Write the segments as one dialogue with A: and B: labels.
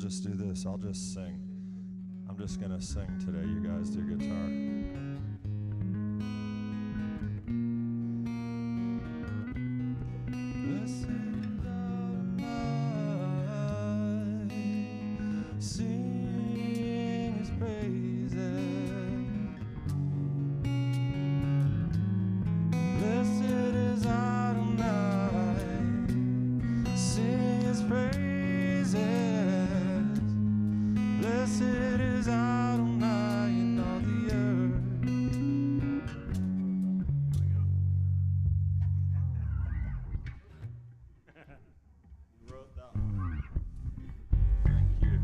A: just do this. I'll just sing. I'm just going to sing today. You guys do guitar. Sing his praises. Blessed is Adonai. Sing his praises. Blessed is Adonai in all the earth. You wrote that one. Thank you.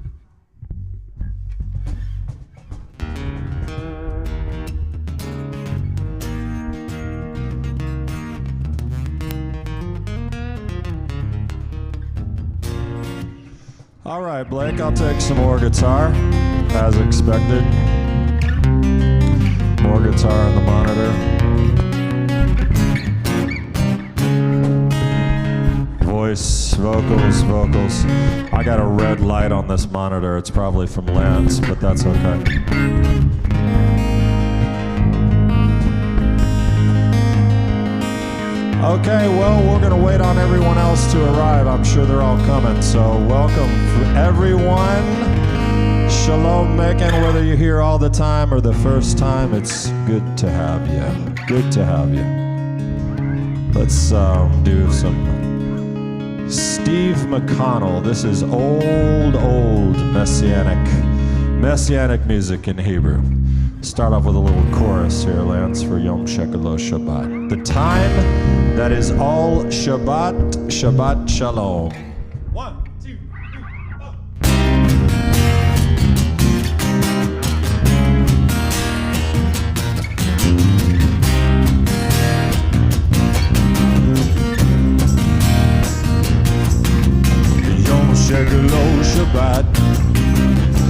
A: All right, Blake, I'll take some more guitar, as expected. More guitar on the monitor. Voice, vocals. I got a red light on this monitor. It's probably from Lance, but that's okay. Okay, well, we're going to wait on everyone else to arrive. I'm sure they're all coming. So welcome everyone. Shalom Macon, whether you're here all the time or the first time, it's good to have you. Good to have you. Let's do some Steve McConnell. This is old Messianic music in Hebrew. Start off with a little chorus here, Lance, for Yom Shekel Shabbat. The time that is all Shabbat, Shabbat Shalom. 1, 2, 3, go. Yom Shekel Shabbat.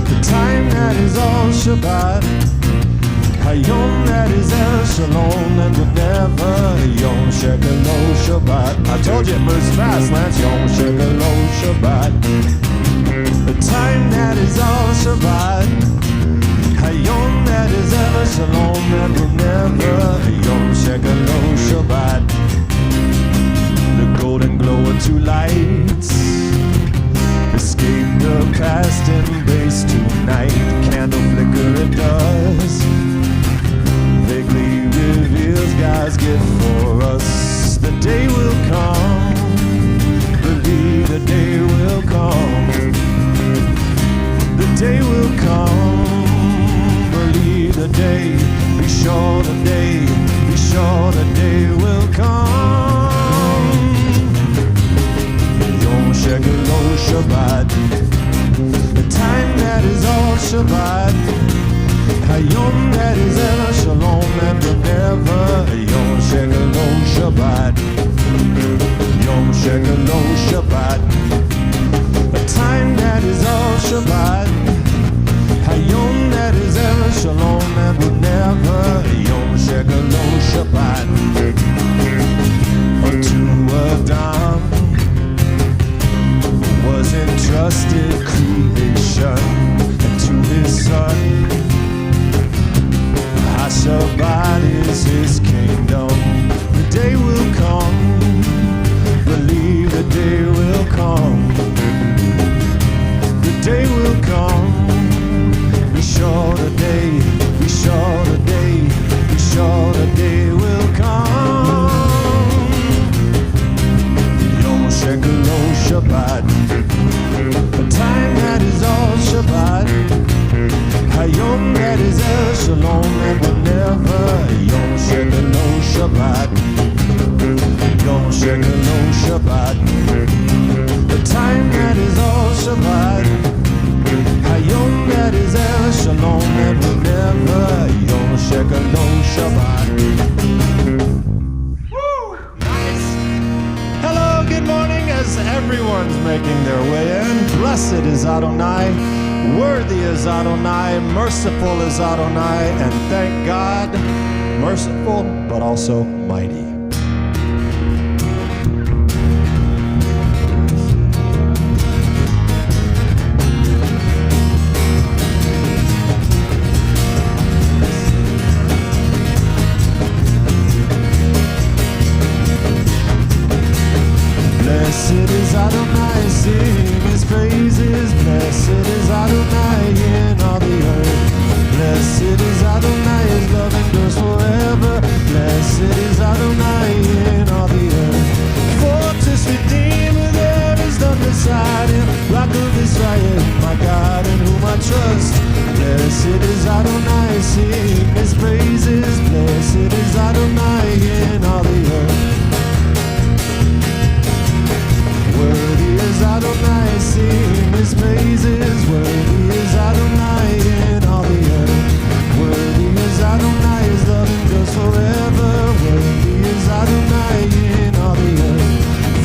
A: The time that is all Shabbat. Hayom that is El Shalom and whenever Yom Shekel Shabbat. I told you it moves fast, Lance. Yom Shekel Shabbat. The time that is all Shabbat. Hayom that is El Shalom and whenever Yom Shekel Shabbat. The golden glow of two lights escape the past, embrace tonight. Candle flicker it does. Vaguely reveals God's gift for us. The day will come. Believe the day will come. The day will come. Believe the day. Be sure the day. Be sure the day will come. Yom Shekel Shabbat. The time that is all Shabbat. Hayom that is El Shalom and whenever Yom Shekel Shabbat. Yom Shekel Shabbat. A time that is all Shabbat. Hayom that is El Shalom and whenever Yom Shekel Shabbat. Unto Adam was entrusted creation, and to his son Shabbat is his kingdom. The day will come. Believe the day will come. The day will come. Be sure the day. Be sure the day. Be sure the day will come. Yom Shekel Shabbat. A time that is all Shabbat. Hayom that is El Shalom and whenever Yom Shekel Shabbat. Yom Shekel Shabbat. The time that is all Shabbat. Hayom that is El Shalom and whenever Yom Shekel Shabbat. Woo! Nice! Hello, good morning as everyone's making their way in. Blessed is Adonai. Worthy is Adonai, merciful is Adonai, and thank God, merciful but also mighty. praises. Blessed is Adonai in all the earth. Blessed is Adonai, his love endures forever. Blessed is Adonai in all the earth. Fortress Redeemer, there is none beside him. Rock of Israel, my God in whom I trust. Blessed is Adonai, sing his praises. Blessed is Adonai in all the earth. Worthy is Adonai, sing his praises. Worthy is Adonai in all the earth. Worthy is Adonai, his love endures forever. Worthy is Adonai in all the earth.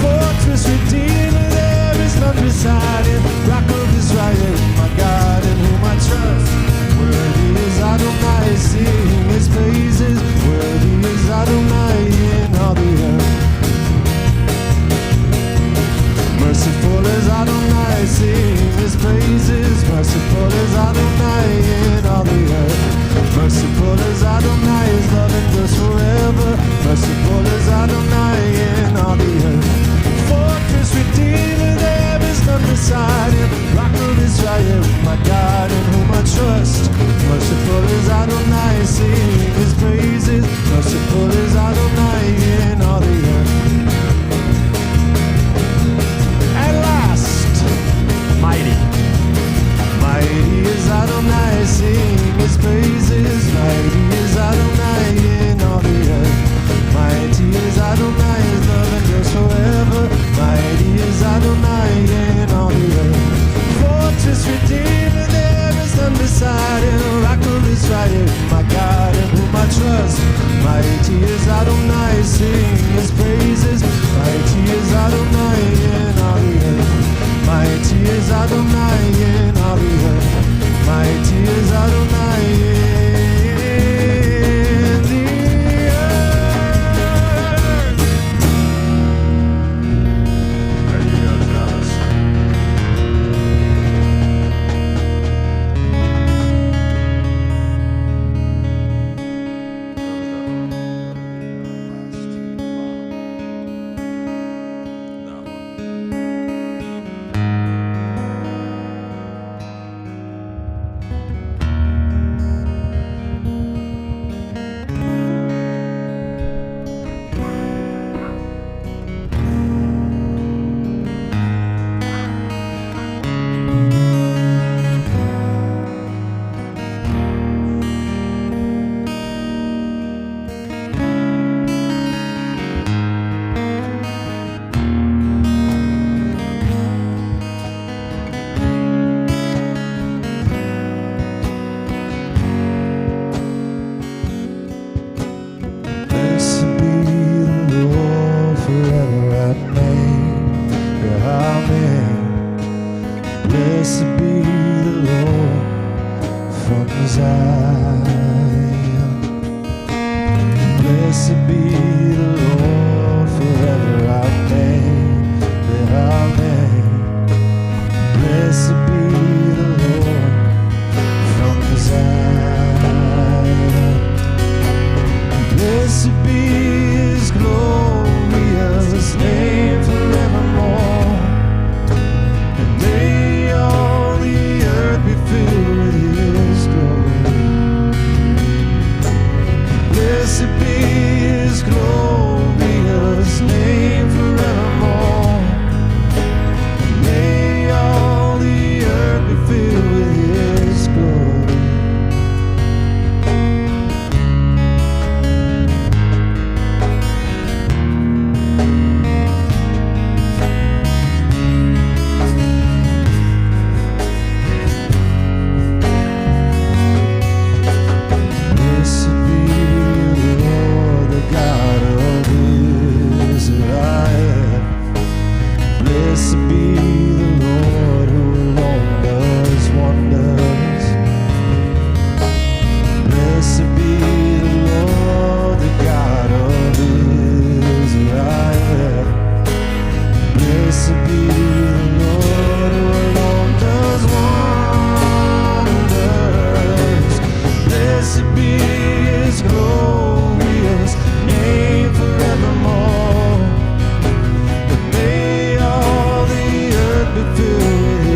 A: Fortress Redeemer, there is none beside him. Rock of Israel, my God in whom I trust. Worthy is Adonai, sing his praises. Worthy is Adonai in all the earth. Merciful is Adonai, sing his praises. Merciful is Adonai in all the earth. Merciful is Adonai, his love endures forever. Merciful is Adonai in all the earth. Fortress Redeemer, there is none beside him. Rock of Israel, my God in whom I trust. Merciful is Adonai, sing his praises. Merciful is Adonai in all the earth. Mighty. Mighty is Adonai, sing his praises. Mighty is Adonai in all the earth. Mighty is Adonai, his love endures forever. Mighty is Adonai in all the earth. Fortress Redeemer, there is none beside him. Rock of Israel, my God in whom I trust. Mighty is Adonai, sing his praises. Mighty is Adonai in all the earth. Mighty is Adonai in all the earth. Mighty is Adonai in the earth. There you go, Travis. Blessed be the Lord from Zion. Blessed be the Lord forever. Amen. Amen. Blessed be the Lord from Zion. Blessed be his glorious name forevermore. Blessed be his glorious name forevermore. May all the earth be filled with his glory. Blessed be the Lord, the God of Israel. Blessed be the Lord who alone does wonders. Blessed be the Lord, the God of Israel. Blessed be the Lord who alone does wonders. Blessed be his glorious name forevermore. And may all the earth be filled with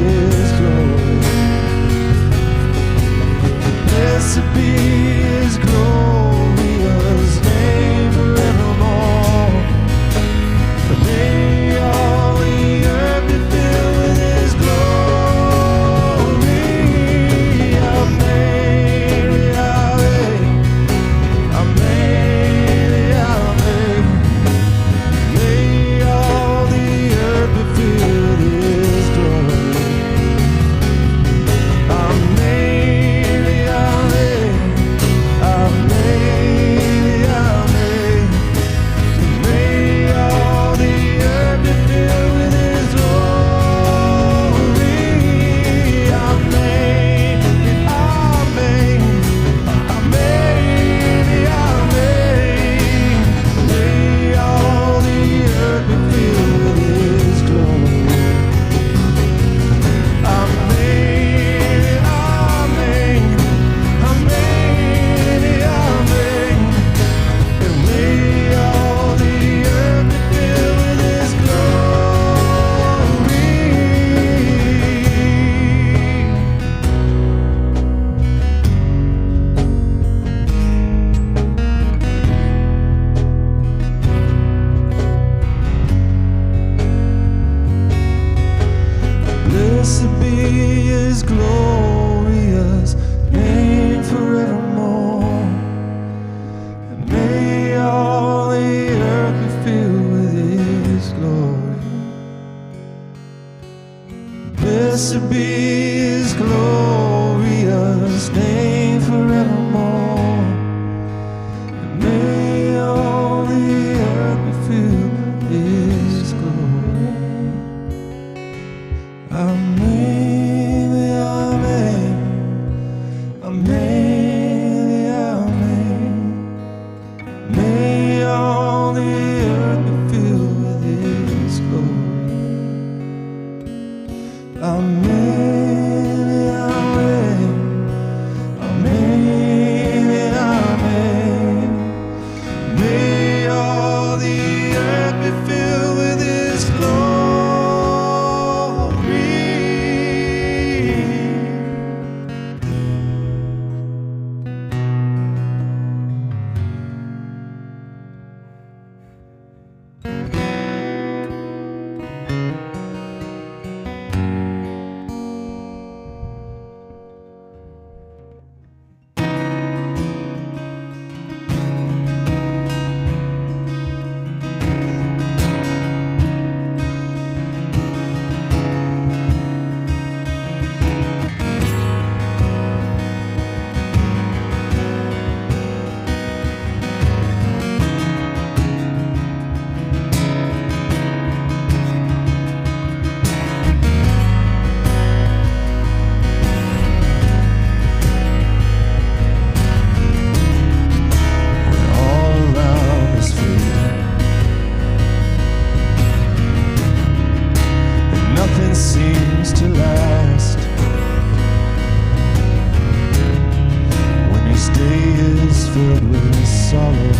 A: filled with sorrow.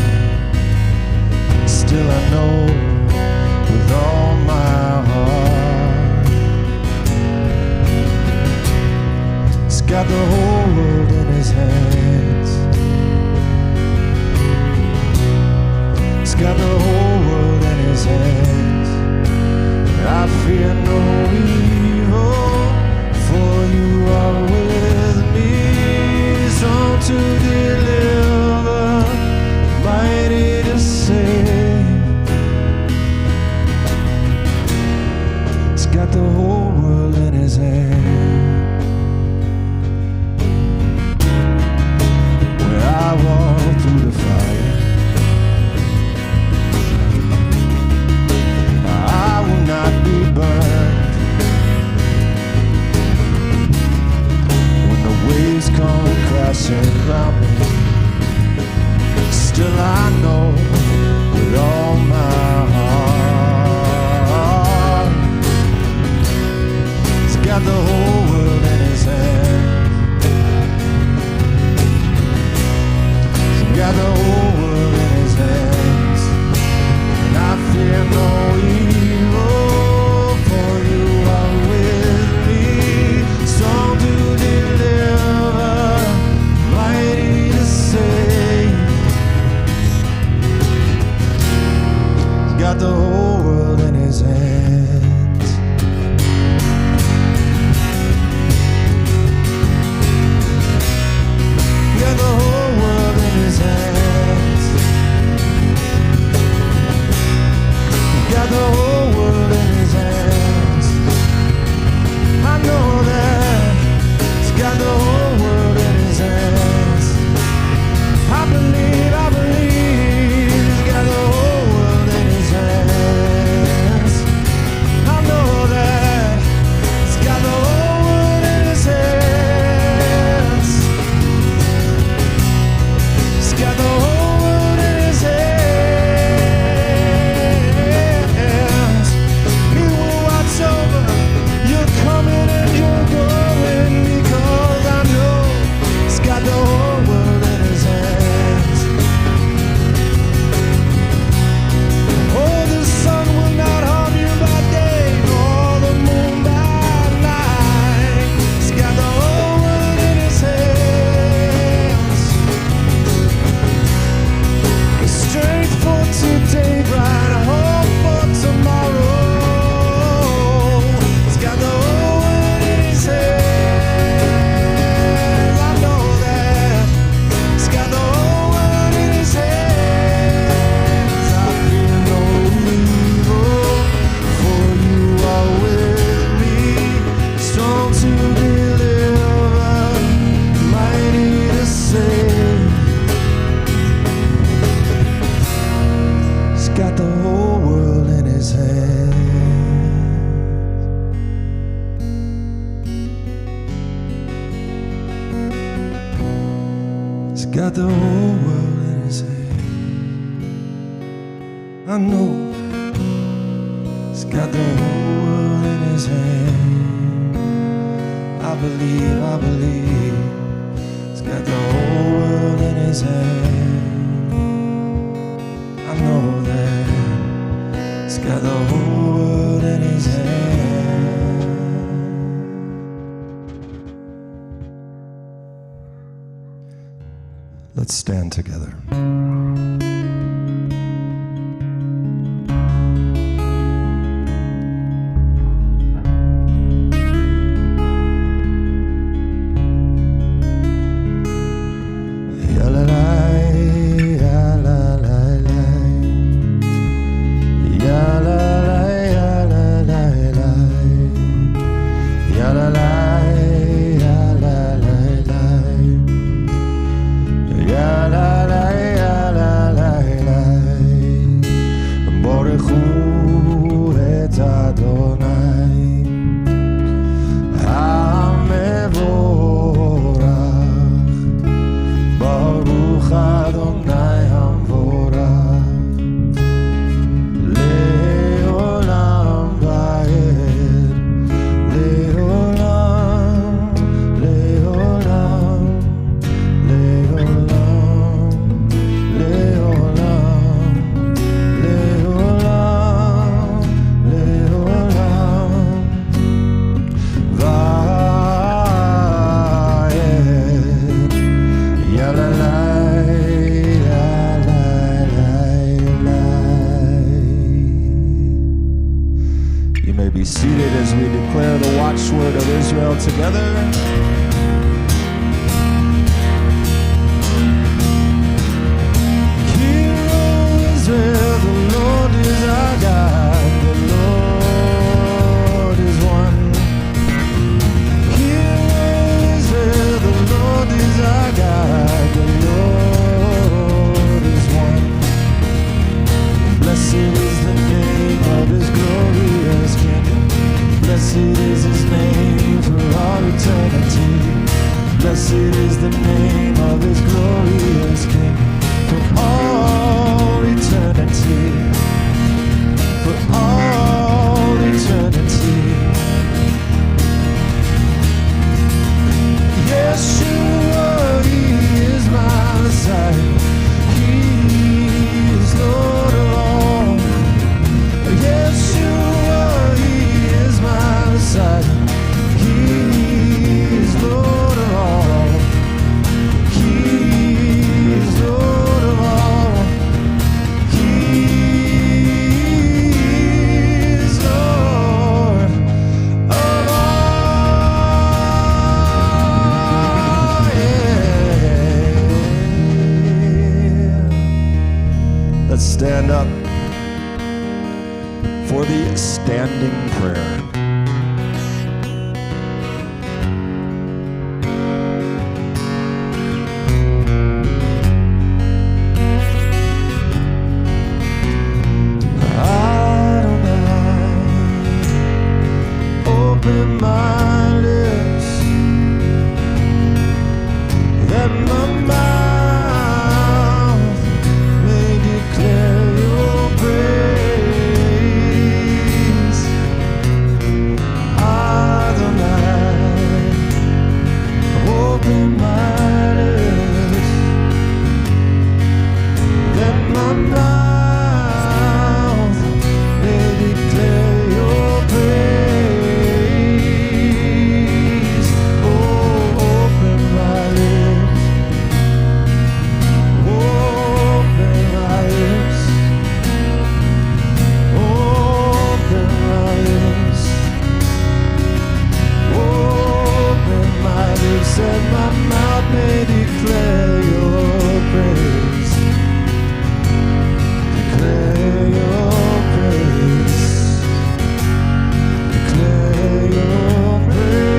A: Still I know with all my heart, he's got the whole world in his hands. He's got the whole world in his hands. I fear no evil, for you are with me. Strong to deliver, mighty to save. He's got the whole world in his hand. When I walk through the fire, I will not be burned. When the waves come crashing around me, still I know with all my heart, he's got the whole world in his hand. He's got the whole world in his hands. And I fear no evil, for you are with me. Strong to deliver, mighty to save. He's got the whole world in his hands. He's got the whole world in his hands. He's got the whole world in his hands. I know that he's got the whole world in his hands. I believe he's got the whole world in his hands. I know that he's got the whole world in his hands. He's got the whole world in his hands. He will watch over your coming and your going, because I know he's got the whole world in his hands. Oh, the sun will not harm you by day, nor the moon by night. He's got the whole world in his hands. The strength for today, bright hope for tomorrow. He's got the whole world in his hands. I know that he's got the whole world in his hands. I fear no evil, for you are with me. Strong to deliver, mighty to save. He's got the whole world in his hands. He's got the whole world in his hands. I know he's got the whole world in his hands. I believe he's got the whole world in his hands. I know that he's got the whole world in his hands. Let's stand together. La la la as we declare the watchword of Israel together. Hear, O Israel, the Lord is our God, the Lord is one. Hear, O Israel, the Lord is our God, the Lord is one. Blessed is the name of his glorious kingdom. Blessed is his name for all eternity. Blessed is the name of his glorious kingdom for all eternity. For all eternity. Yeshua, he is my Messiah. He is Lord of all. Yeshua, he is my Messiah. He is Lord of all. He is Lord of all. He is Lord of all. Yeah. Let's stand up for the standing prayer. Open my lips, that my mouth may declare your praise. Adonai, open my lips, that my mouth may declare your praise. Said my mouth may declare your praise. Declare your praise. Declare your praise.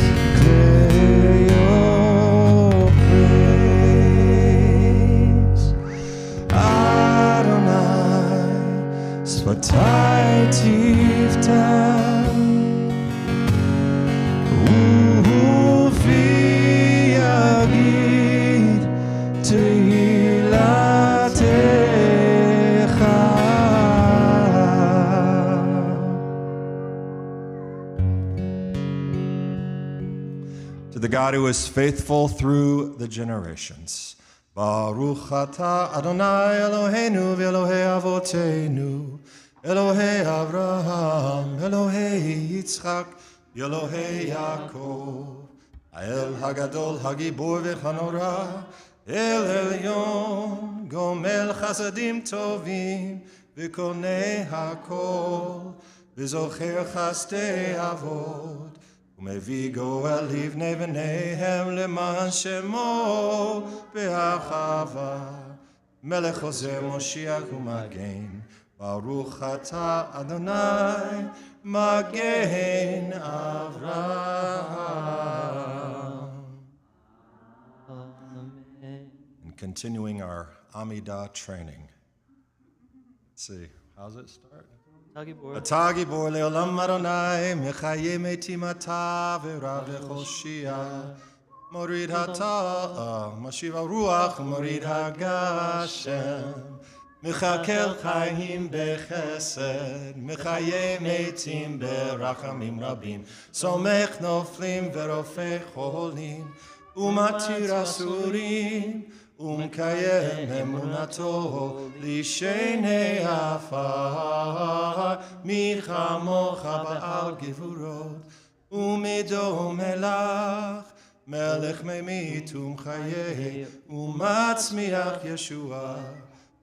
A: Declare your praise. Adonai, Sfatai Tifta. To the God who is faithful through the generations. Baruch atah Adonai Eloheinu v'Elohei Avotenu, Elohei Avraham, Elohei Yitzchak, Elohei Yaakov, El Hagadol Hagibur v'Chanora, El Elyon, Gomel Chasadim Tovim, V'Konei Hakol, V'Zocher Chastei Avod, Umevi Goel Livnei V'Neihem Leman Shemo Be'achava, Melech Ozer Moshiach U'Magen, Baruch atah Adonai, Magen Avraham. And continuing our Amidah training. Let's see, how's it start? Atagibor leolam Adonai, Mechaye metim ata v'rav v'choshia, Morid hata, Mashiva ruach, Morid hagashem, Mechakel chayim bechesed, Mechaye metim berachamim rabim, Somech noflim v'rofei cholim, Umatir asurim, Umkayem emunato lishenei afar, Michamocha ba'al gevurot, Umidom melach, Melech memit umchayeh, Umatzmiach Yeshua,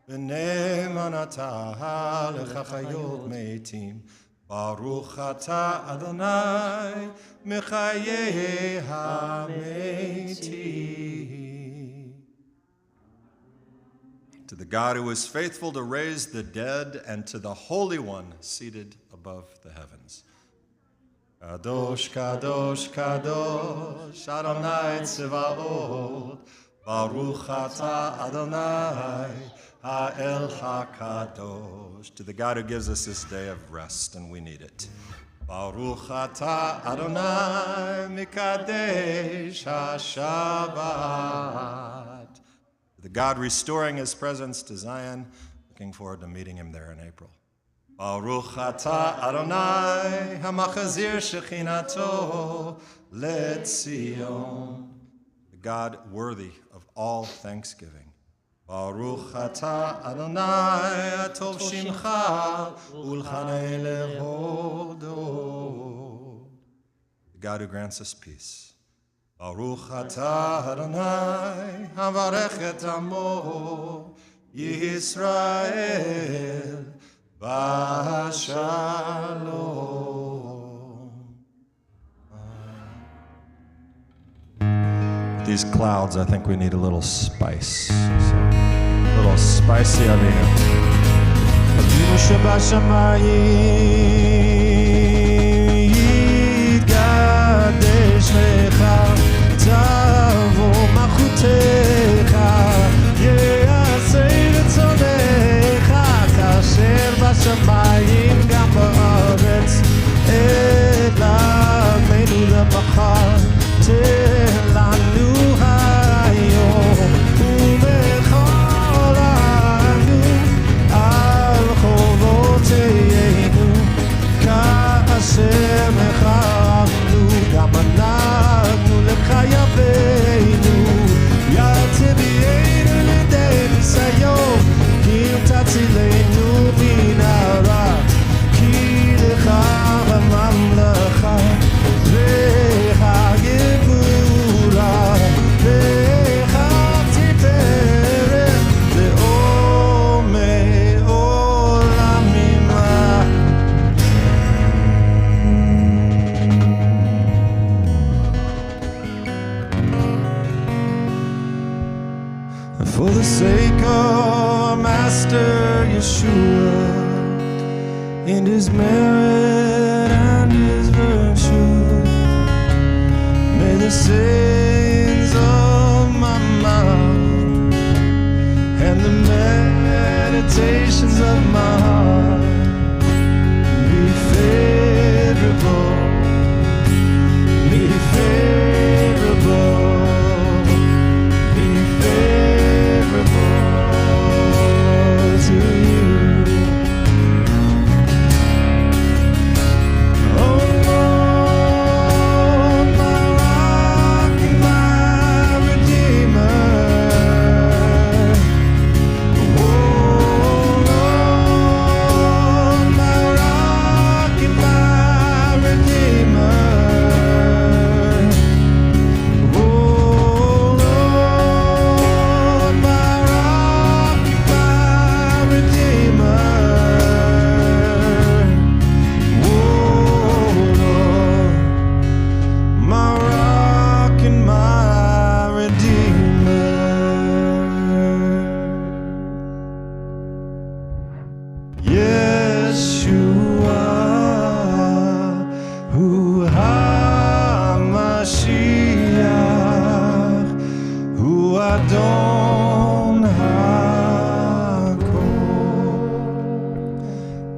A: V'ne'emanata lechachayot meitim, Baruch atah Adonai mechayeh hameti. To the God who is faithful to raise the dead, and to the Holy One seated above the heavens. Kadosh, Kadosh, Kadosh, Adonai Tzevaot, Baruch atah Adonai, Ha'el HaKadosh. To the God who gives us this day of rest, and we need it. Baruch atah Adonai, Mikadesh HaShabbat. To the God restoring his presence to Zion, looking forward to meeting him there in April. Baruch atah Adonai, hamachazir shechinato leTzion. The God worthy of all thanksgiving. Baruch atah Adonai, atov shimcha ulchanei lehodo. The God who grants us peace. Baruch atah Adonai, havarech et amo Yisrael. Shalom. These clouds, I think we need a little spice. So, a little spicy avinu. Shabbat Shalom. Yitgadesh lecha tavo machutecha yeaseh retzonecha kasher בשמיים גם בארץ אלינו למחר תן לנו היום ובכל ענו על חובותינו כאשר מחרנו גם אנחנו לחייבינו יתביאנו לידי ניסיון כי תצילנו מן הרע כי לך הממלכה והגבורה והתפארת לעולמי עולמים. For the sake of Master Yeshua, in his merit and his virtue, may the sayings of my mouth and the meditations of my heart be favorable, be favorable, be favorable to you.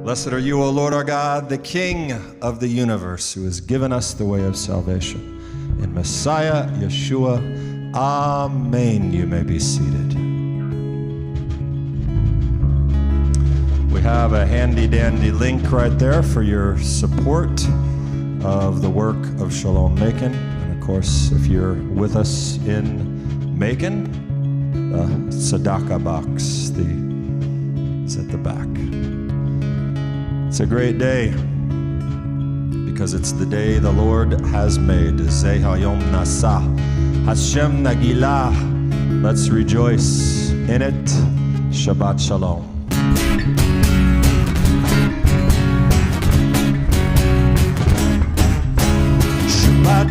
A: Blessed are you, O Lord our God, the King of the universe, who has given us the way of salvation. In Messiah, Yeshua, Amen. You may be seated. We have a handy-dandy link right there for your support of the work of Shalom Macon. And of course, if you're with us in Macon, the tzedakah box is at the back. It's a great day because it's the day the Lord has made. Zeh hayom nasa Hashem nagilah. Let's rejoice in it. Shabbat Shalom.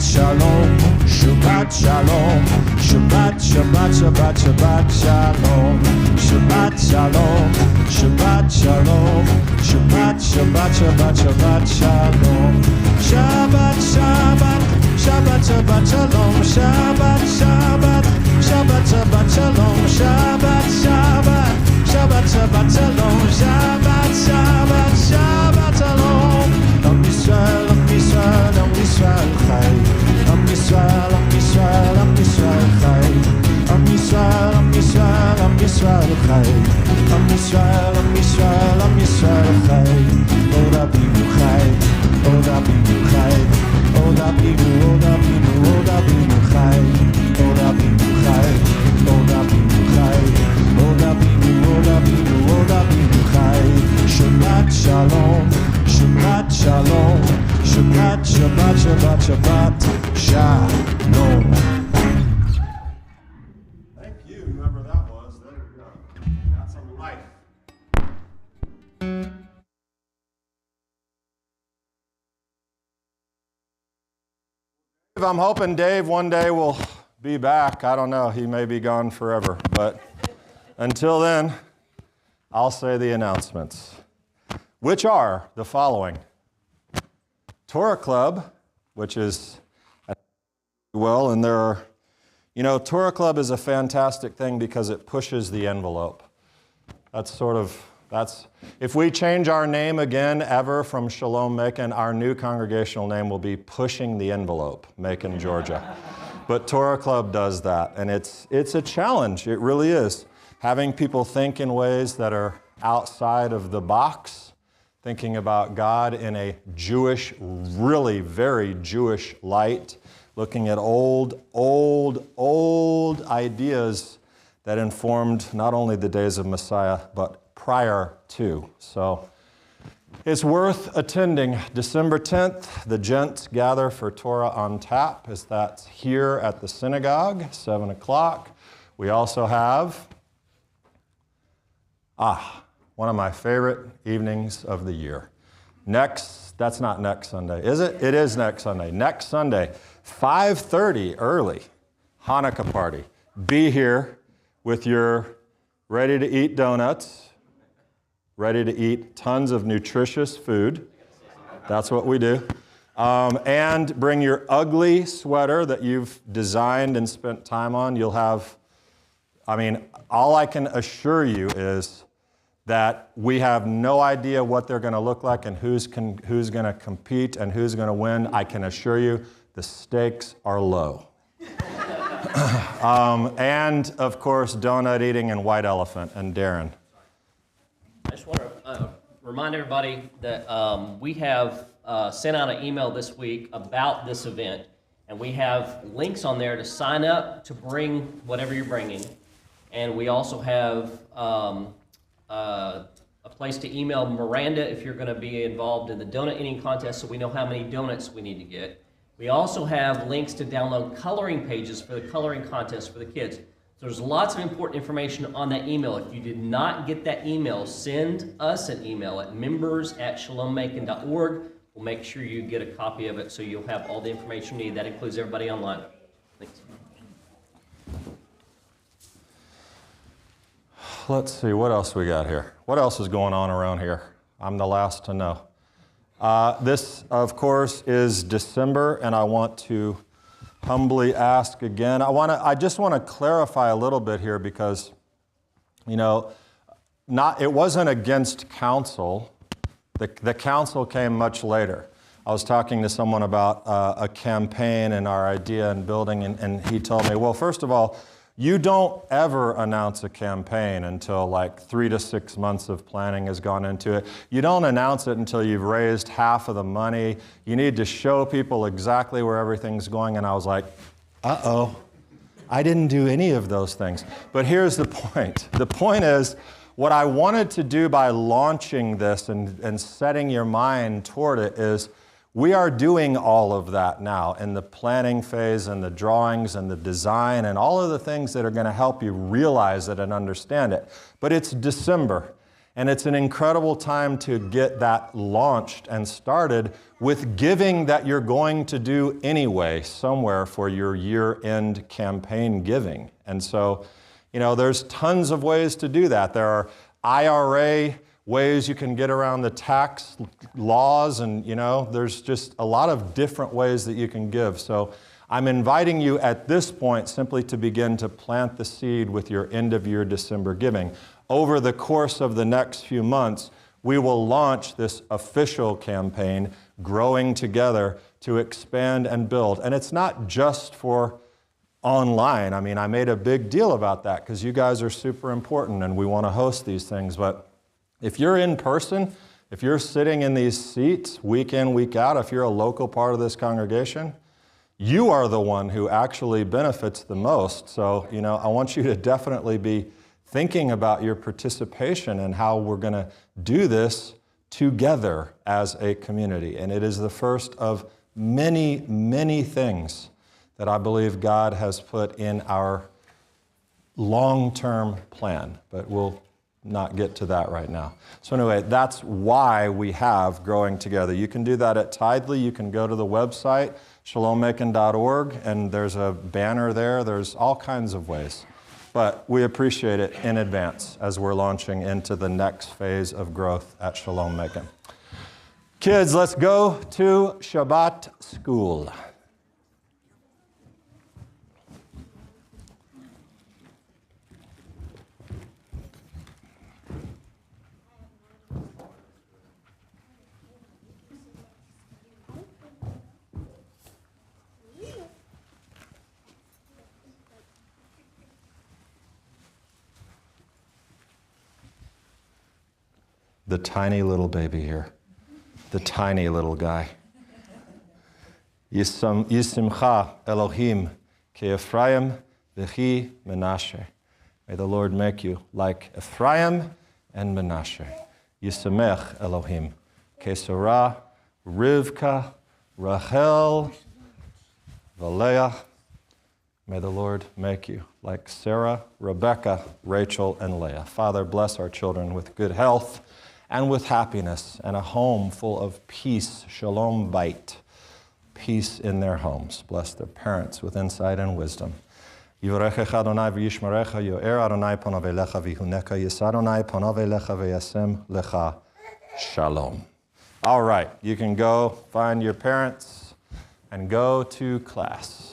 A: Shalom, Shabbat Shalom, Shabbat, Shabbat, Shabbat, Shabbat Shalom, Shabbat Shalom, Shabbat Shalom, Shabbat, Shabbat, Shabbat, Shabbat Shalom, Shabbat, Shabbat, Shabbat, Shabbat Shalom, Shabbat, Shabbat, Shabbat, Shabbat Shalom, Shabbat, Shabbat, Shabbat, Shabbat Shalom, Shabbat, Shabbat, Shabbat Shalom. Am Yisrael, Am Yisrael, Am Yisrael Chai. Am Yisrael, Am Yisrael, Am Yisrael Chai. Am Yisrael, Am Yisrael, Am Yisrael Chai. Am Yisrael, Am Yisrael, Am Yisrael Chai. Od Abinu Chai, Od Abinu Chai. Od Abinu, Od Abinu, Od Abinu Chai. Od Abinu Chai, Od Abinu Chai. Od Abinu, Od Abinu, Od Abinu Chai. Shabbat Shalom, Shabbat Shalom, Shabbat, Shabbat, Shabbat, Shabbat Shalom. Thank you, whoever that was. There we go. That's a life. I'm hoping Dave one day will be back. I don't know. He may be gone forever. But until then, I'll say the announcements, which are the following. Torah Club, which is, well, and there are, Torah Club is a fantastic thing because it pushes the envelope. If we change our name again ever from Shalom Macon, our new congregational name will be Pushing the Envelope, Macon, Georgia. But Torah Club does that, and it's a challenge, it really is. Having people think in ways that are outside of the box, thinking about God in a Jewish, really very Jewish light, looking at old ideas that informed not only the days of Messiah, but prior to. So it's worth attending. December 10th, the gents gather for Torah on Tap, as that's here at the synagogue, 7 o'clock. We also have, one of my favorite evenings of the year. That's not next Sunday, is it? It is next Sunday. Next Sunday, 5:30 early, Hanukkah party. Be here with your ready-to-eat donuts, ready to eat tons of nutritious food. That's what we do. And bring your ugly sweater that you've designed and spent time on. You'll have, all I can assure you is that we have no idea what they're going to look like and who's going to compete and who's going to win. I can assure you the stakes are low. And, of course, donut eating and white elephant. And Darren.
B: I just want to remind everybody that we have sent out an email this week about this event, and we have links on there to sign up to bring whatever you're bringing. And we also have a place to email Miranda if you're going to be involved in the donut eating contest, so we know how many donuts we need to get. We also have links to download coloring pages for the coloring contest for the kids. So there's lots of important information on that email. If you did not get that email, send us an email at members@shalommacon.org. We'll make sure you get a copy of it so you'll have all the information you need. That includes everybody online. Thanks.
A: Let's see, what else we got here? What else is going on around here? I'm the last to know. This, of course, is December, and I want to humbly ask again. I just want to clarify a little bit here because, it wasn't against council. The council came much later. I was talking to someone about a campaign and our idea and building, and he told me, well, first of all, you don't ever announce a campaign until like 3 to 6 months of planning has gone into it. You don't announce it until you've raised half of the money. You need to show people exactly where everything's going. And I was like, uh-oh, I didn't do any of those things. But here's the point. The point is, what I wanted to do by launching this and setting your mind toward it is, we are doing all of that now in the planning phase and the drawings and the design and all of the things that are going to help you realize it and understand it. But it's December,
C: And it's an incredible time to get that launched and started with giving that you're going to do anyway somewhere for your year-end campaign giving. And so, there's tons of ways to do that. There are IRA ways you can get around the tax laws, and there's just a lot of different ways that you can give. So I'm inviting you at this point simply to begin to plant the seed with your end-of-year December giving. Over the course of the next few months, we will launch this official campaign, Growing Together, to expand and build. And it's not just for online. I mean, I made a big deal about that because you guys are super important and we want to host these things. But if you're in person, if you're sitting in these seats week in, week out, if you're a local part of this congregation, you are the one who actually benefits the most. So, I want you to definitely be thinking about your participation and how we're going to do this together as a community. And it is the first of many, many things that I believe God has put in our long-term plan. But we'll not get to that right now. So anyway, that's why we have Growing Together. You can do that at Tidely. You can go to the website, shalommacon.org, and there's a banner there. There's all kinds of ways. But we appreciate it in advance as we're launching into the next phase of growth at Shalom Macon. Kids, let's go to Shabbat school. The tiny little baby here, the tiny little guy. Yisimcha Elohim ke Ephraim v'chi Menashe. May the Lord make you like Ephraim and Menashe. Yisamech Elohim ke Sarah, Rivka, Rachel, Valeah. May the Lord make you like Sarah, Rebecca, Rachel, and Leah. Father, bless our children with good health and with happiness and a home full of peace, shalom bait, peace in their homes. Bless their parents with insight and wisdom. Yivarechecha Adonai v'yishmerecha, yo'er Adonai panav elecha v'yihuneka, yis Adonai panav elecha v'yasem lecha shalom. All right, you can go find your parents and go to class.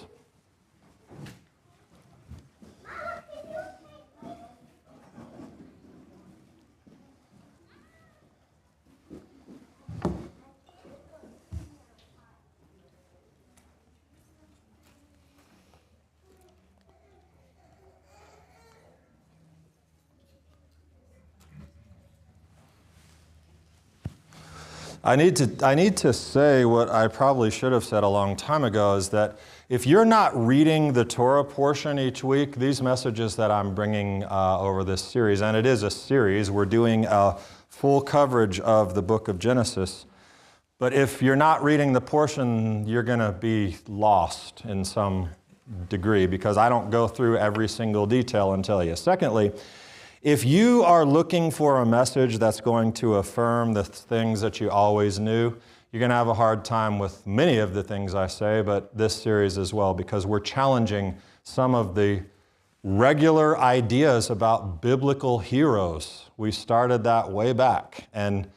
C: I need to say what I probably should have said a long time ago, is that if you're not reading the Torah portion each week, these messages that I'm bringing over this series, and it is a series, we're doing a full coverage of the book of Genesis, but if you're not reading the portion, you're going to be lost in some degree because I don't go through every single detail and tell you. Secondly, if you are looking for a message that's going to affirm the things that you always knew, you're going to have a hard time with many of the things I say, but this series as well, because we're challenging some of the regular ideas about biblical heroes. We started that way back, and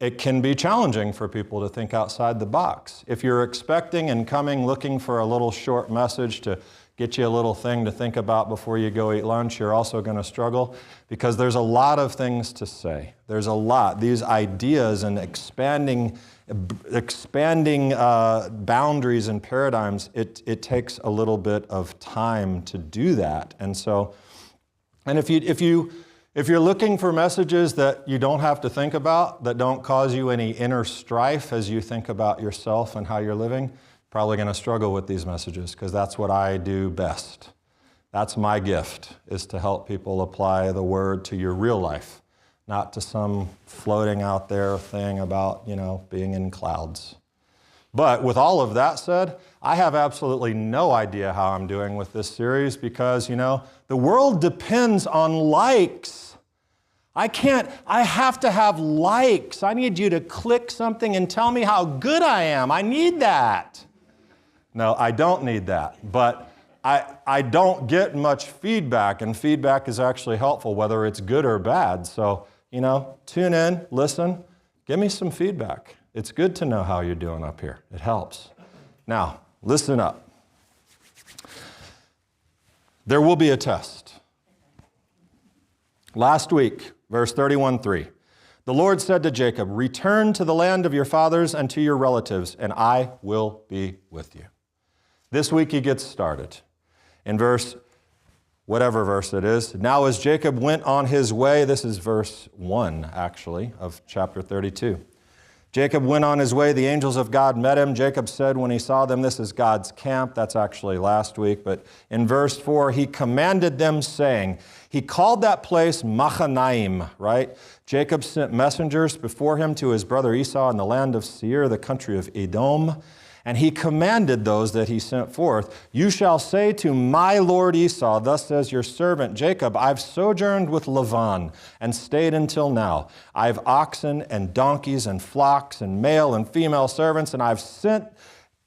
C: it can be challenging for people to think outside the box. If you're expecting and coming looking for a little short message to get you a little thing to think about before you go eat lunch, you're also going to struggle because there's a lot of things to say. There's a lot. These ideas and expanding boundaries and paradigms, it takes a little bit of time to do that. And so, and if you're looking for messages that you don't have to think about, that don't cause you any inner strife as you think about yourself and how you're living, probably going to struggle with these messages because that's what I do best. That's my gift, is to help people apply the word to your real life, not to some floating out there thing about, being in clouds. But with all of that said, I have absolutely no idea how I'm doing with this series because, the world depends on likes. I have to have likes. I need you to click something and tell me how good I am. I need that. No, I don't need that. But I don't get much feedback, and feedback is actually helpful, whether it's good or bad. So, tune in, listen, give me some feedback. It's good to know how you're doing up here. It helps. Now, listen up. There will be a test. Last week, verse 31:3, the Lord said to Jacob, return to the land of your fathers and to your relatives, and I will be with you. This week he gets started. In whatever verse it is, now as Jacob went on his way, this is verse 1, actually, of chapter 32. Jacob went on his way. The angels of God met him. Jacob said when he saw them, this is God's camp. That's actually last week. But in verse 4, he commanded them, saying, he called that place Machanaim, right? Jacob sent messengers before him to his brother Esau in the land of Seir, the country of Edom. And he commanded those that he sent forth, you shall say to my lord Esau, thus says your servant Jacob, I've sojourned with Laban and stayed until now. I've oxen and donkeys and flocks and male and female servants, and I've sent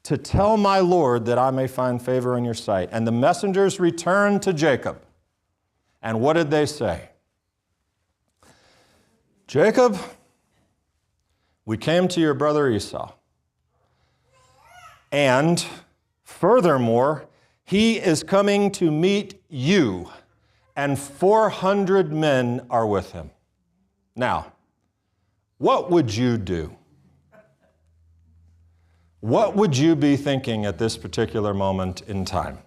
C: to tell my lord that I may find favor in your sight. And the messengers returned to Jacob. And what did they say? Jacob, we came to your brother Esau. And furthermore, he is coming to meet you, and 400 men are with him. Now, what would you do? What would you be thinking at this particular moment in time?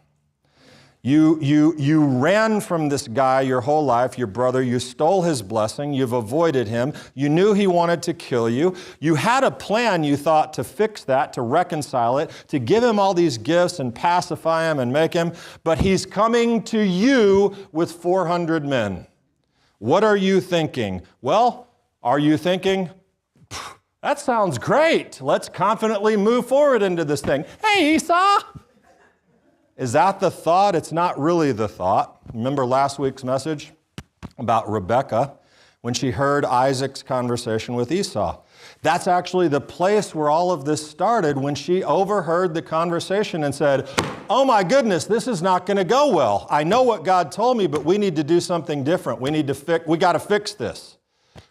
C: You ran from this guy your whole life, your brother. You stole his blessing. You've avoided him. You knew he wanted to kill you. You had a plan, you thought, to fix that, to reconcile it, to give him all these gifts and pacify him and make him. But he's coming to you with 400 men. What are you thinking? Well, are you thinking, that sounds great. Let's confidently move forward into this thing. Hey, Esau! Is that the thought? It's not really the thought. Remember last week's message about Rebekah when she heard Isaac's conversation with Esau. That's actually the place where all of this started, when she overheard the conversation and said, oh my goodness, this is not going to go well. I know what God told me, but we need to do something different. We got to fix this.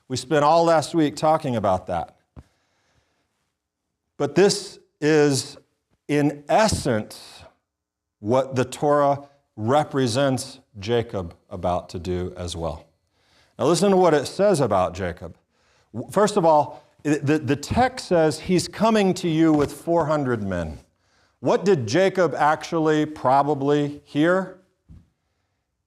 C: We spent all last week talking about that. But this is, in essence, what the Torah represents Jacob about to do as well. Now listen to what it says about Jacob. First of all, the text says he's coming to you with 400 men. What did Jacob actually probably hear?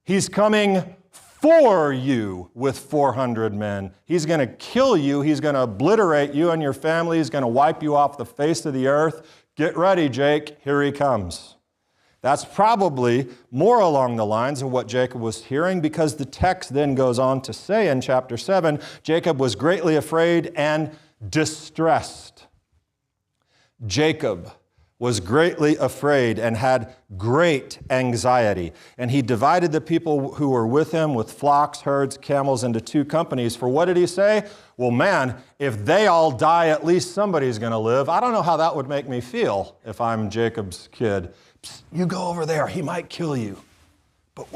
C: He's coming for you with 400 men. He's going to kill you. He's going to obliterate you and your family. He's going to wipe you off the face of the earth. Get ready, Jake. Here he comes. That's probably more along the lines of what Jacob was hearing, because the text then goes on to say in chapter 7, Jacob was greatly afraid and distressed. Jacob was greatly afraid and had great anxiety. And he divided the people who were with him with flocks, herds, camels into two companies. For what did he say? Well, man, if they all die, at least somebody's going to live. I don't know how that would make me feel if I'm Jacob's kid. Psst, you go over there. He might kill you, but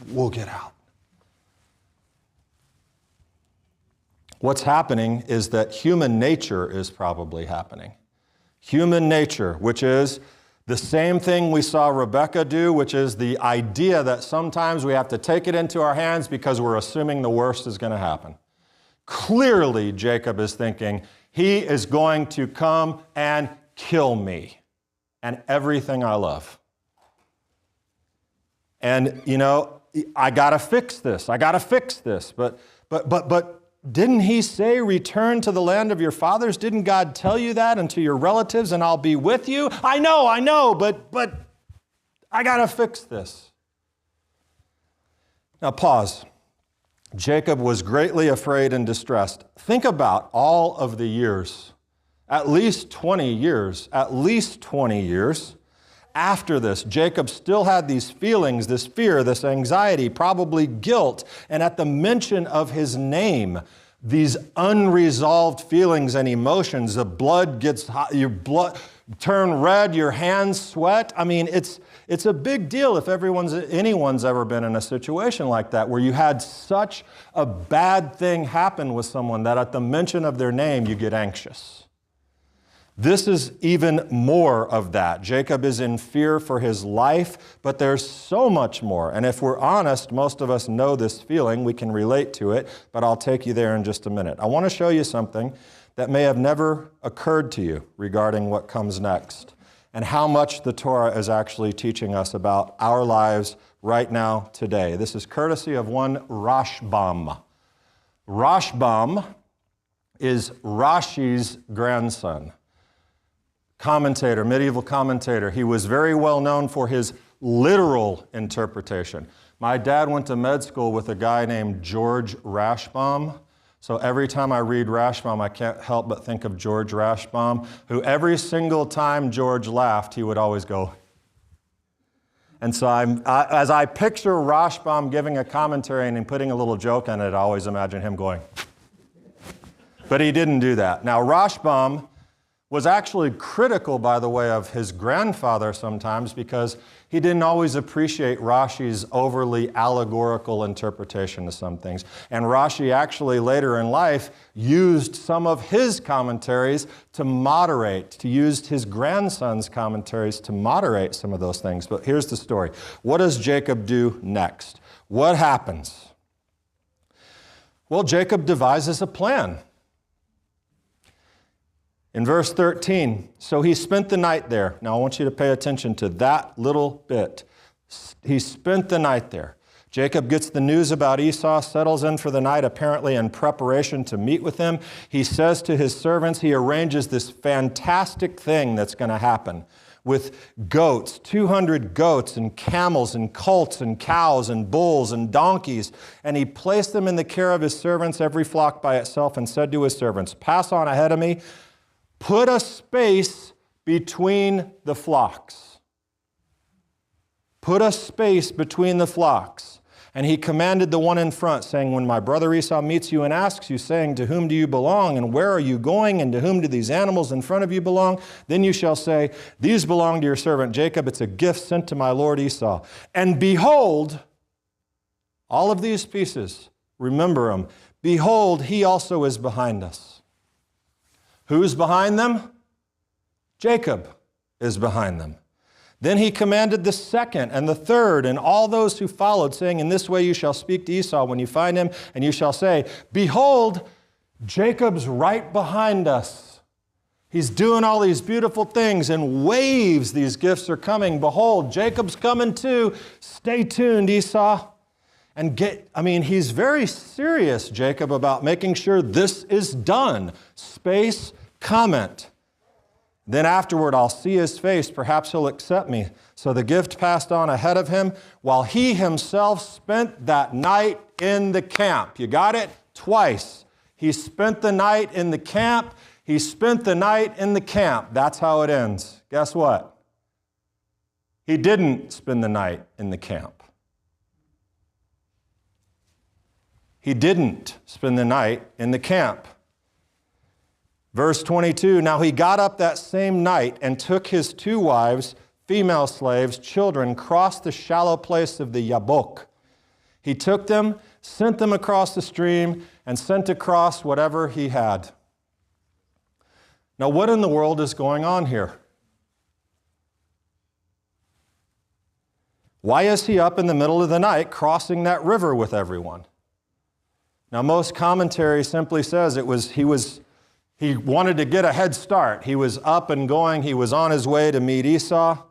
C: we'll get out. What's happening is that human nature is probably happening. Human nature, which is the same thing we saw Rebekah do, which is the idea that sometimes we have to take it into our hands because we're assuming the worst is going to happen. Clearly, Jacob is thinking, he is going to come and kill me and everything I love. And, I got to fix this. But didn't he say, return to the land of your fathers? Didn't God tell you that, and to your relatives, and I'll be with you? I know, but I got to fix this. Now pause. Jacob was greatly afraid and distressed. Think about all of the years, at least 20 years, After this, Jacob still had these feelings, this fear, this anxiety, probably guilt. And at the mention of his name, these unresolved feelings and emotions, the blood gets hot, your blood turn red, your hands sweat. I mean, it's a big deal if anyone's ever been in a situation like that, where you had such a bad thing happen with someone that at the mention of their name, you get anxious. This is even more of that. Jacob is in fear for his life, but there's so much more. And if we're honest, most of us know this feeling. We can relate to it, but I'll take you there in just a minute. I want to show you something that may have never occurred to you regarding what comes next and how much the Torah is actually teaching us about our lives right now, today. This is courtesy of one Rashbam. Rashbam is Rashi's grandson. Commentator, medieval commentator. He was very well known for his literal interpretation. My dad went to med school with a guy named George Rashbam. So every time I read Rashbam, I can't help but think of George Rashbam, who every single time George laughed, he would always go. And so as I picture Rashbam giving a commentary and putting a little joke in it, I always imagine him going. But he didn't do that. Now, Rashbam was actually critical, by the way, of his grandfather sometimes, because he didn't always appreciate Rashi's overly allegorical interpretation of some things. And Rashi actually later in life used some of his commentaries to use his grandson's commentaries to moderate some of those things. But here's the story. What does Jacob do next? What happens? Well, Jacob devises a plan. In verse 13, so he spent the night there. Now I want you to pay attention to that little bit. He spent the night there. Jacob gets the news about Esau, settles in for the night, apparently in preparation to meet with him. He says to his servants, he arranges this fantastic thing that's going to happen with goats, 200 goats and camels and colts and cows and bulls and donkeys. And he placed them in the care of his servants, every flock by itself, and said to his servants, pass on ahead of me. Put a space between the flocks. Put a space between the flocks. And he commanded the one in front, saying, when my brother Esau meets you and asks you, saying, to whom do you belong, and where are you going, and to whom do these animals in front of you belong? Then you shall say, these belong to your servant Jacob. It's a gift sent to my lord Esau. And behold, all of these pieces, remember them, behold, he also is behind us. Who's behind them? Jacob is behind them. Then he commanded the second and the third and all those who followed, saying, in this way you shall speak to Esau when you find him, and you shall say, behold, Jacob's right behind us. He's doing all these beautiful things, and waves, these gifts are coming. Behold, Jacob's coming too. Stay tuned, Esau. And he's very serious, Jacob, about making sure this is done. Space, comment. Then afterward, I'll see his face. Perhaps he'll accept me. So the gift passed on ahead of him, while he himself spent that night in the camp. You got it? Twice. He spent the night in the camp. He spent the night in the camp. That's how it ends. Guess what? He didn't spend the night in the camp. He didn't spend the night in the camp. Verse 22, now he got up that same night and took his 2 wives, female slaves, children, crossed the shallow place of the Jabbok. He took them, sent them across the stream, and sent across whatever he had. Now, what in the world is going on here? Why is he up in the middle of the night crossing that river with everyone? Now, most commentary simply says he wanted to get a head start. He was up and going. He was on his way to meet Esau,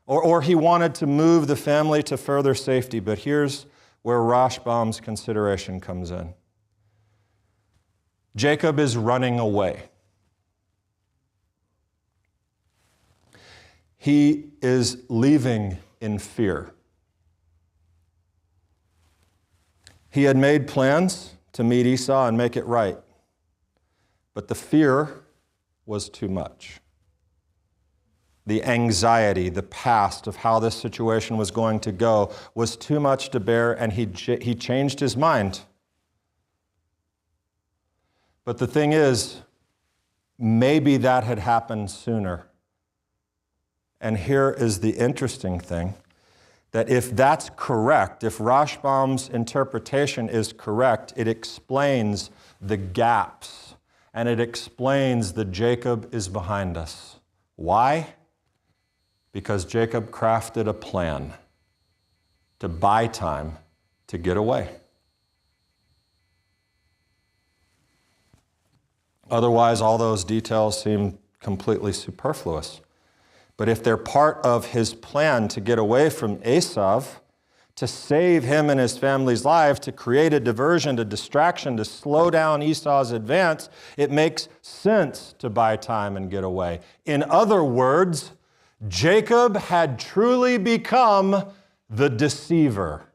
C: or he wanted to move the family to further safety. But here's where Rashbam's consideration comes in. Jacob is running away. He is leaving in fear. He had made plans to meet Esau and make it right. But the fear was too much. the anxiety, the past of how this situation was going to go was too much to bear, and he changed his mind. But the thing is, maybe that had happened sooner. And here is the interesting thing, that if that's correct, if Rashbam's interpretation is correct, it explains the gaps, and it explains that Jacob is behind us. Why? Because Jacob crafted a plan to buy time to get away. Otherwise, all those details seem completely superfluous. But if they're part of his plan to get away from Esau, to save him and his family's life, to create a diversion, a distraction, to slow down Esau's advance, it makes sense to buy time and get away. In other words, Jacob had truly become the deceiver.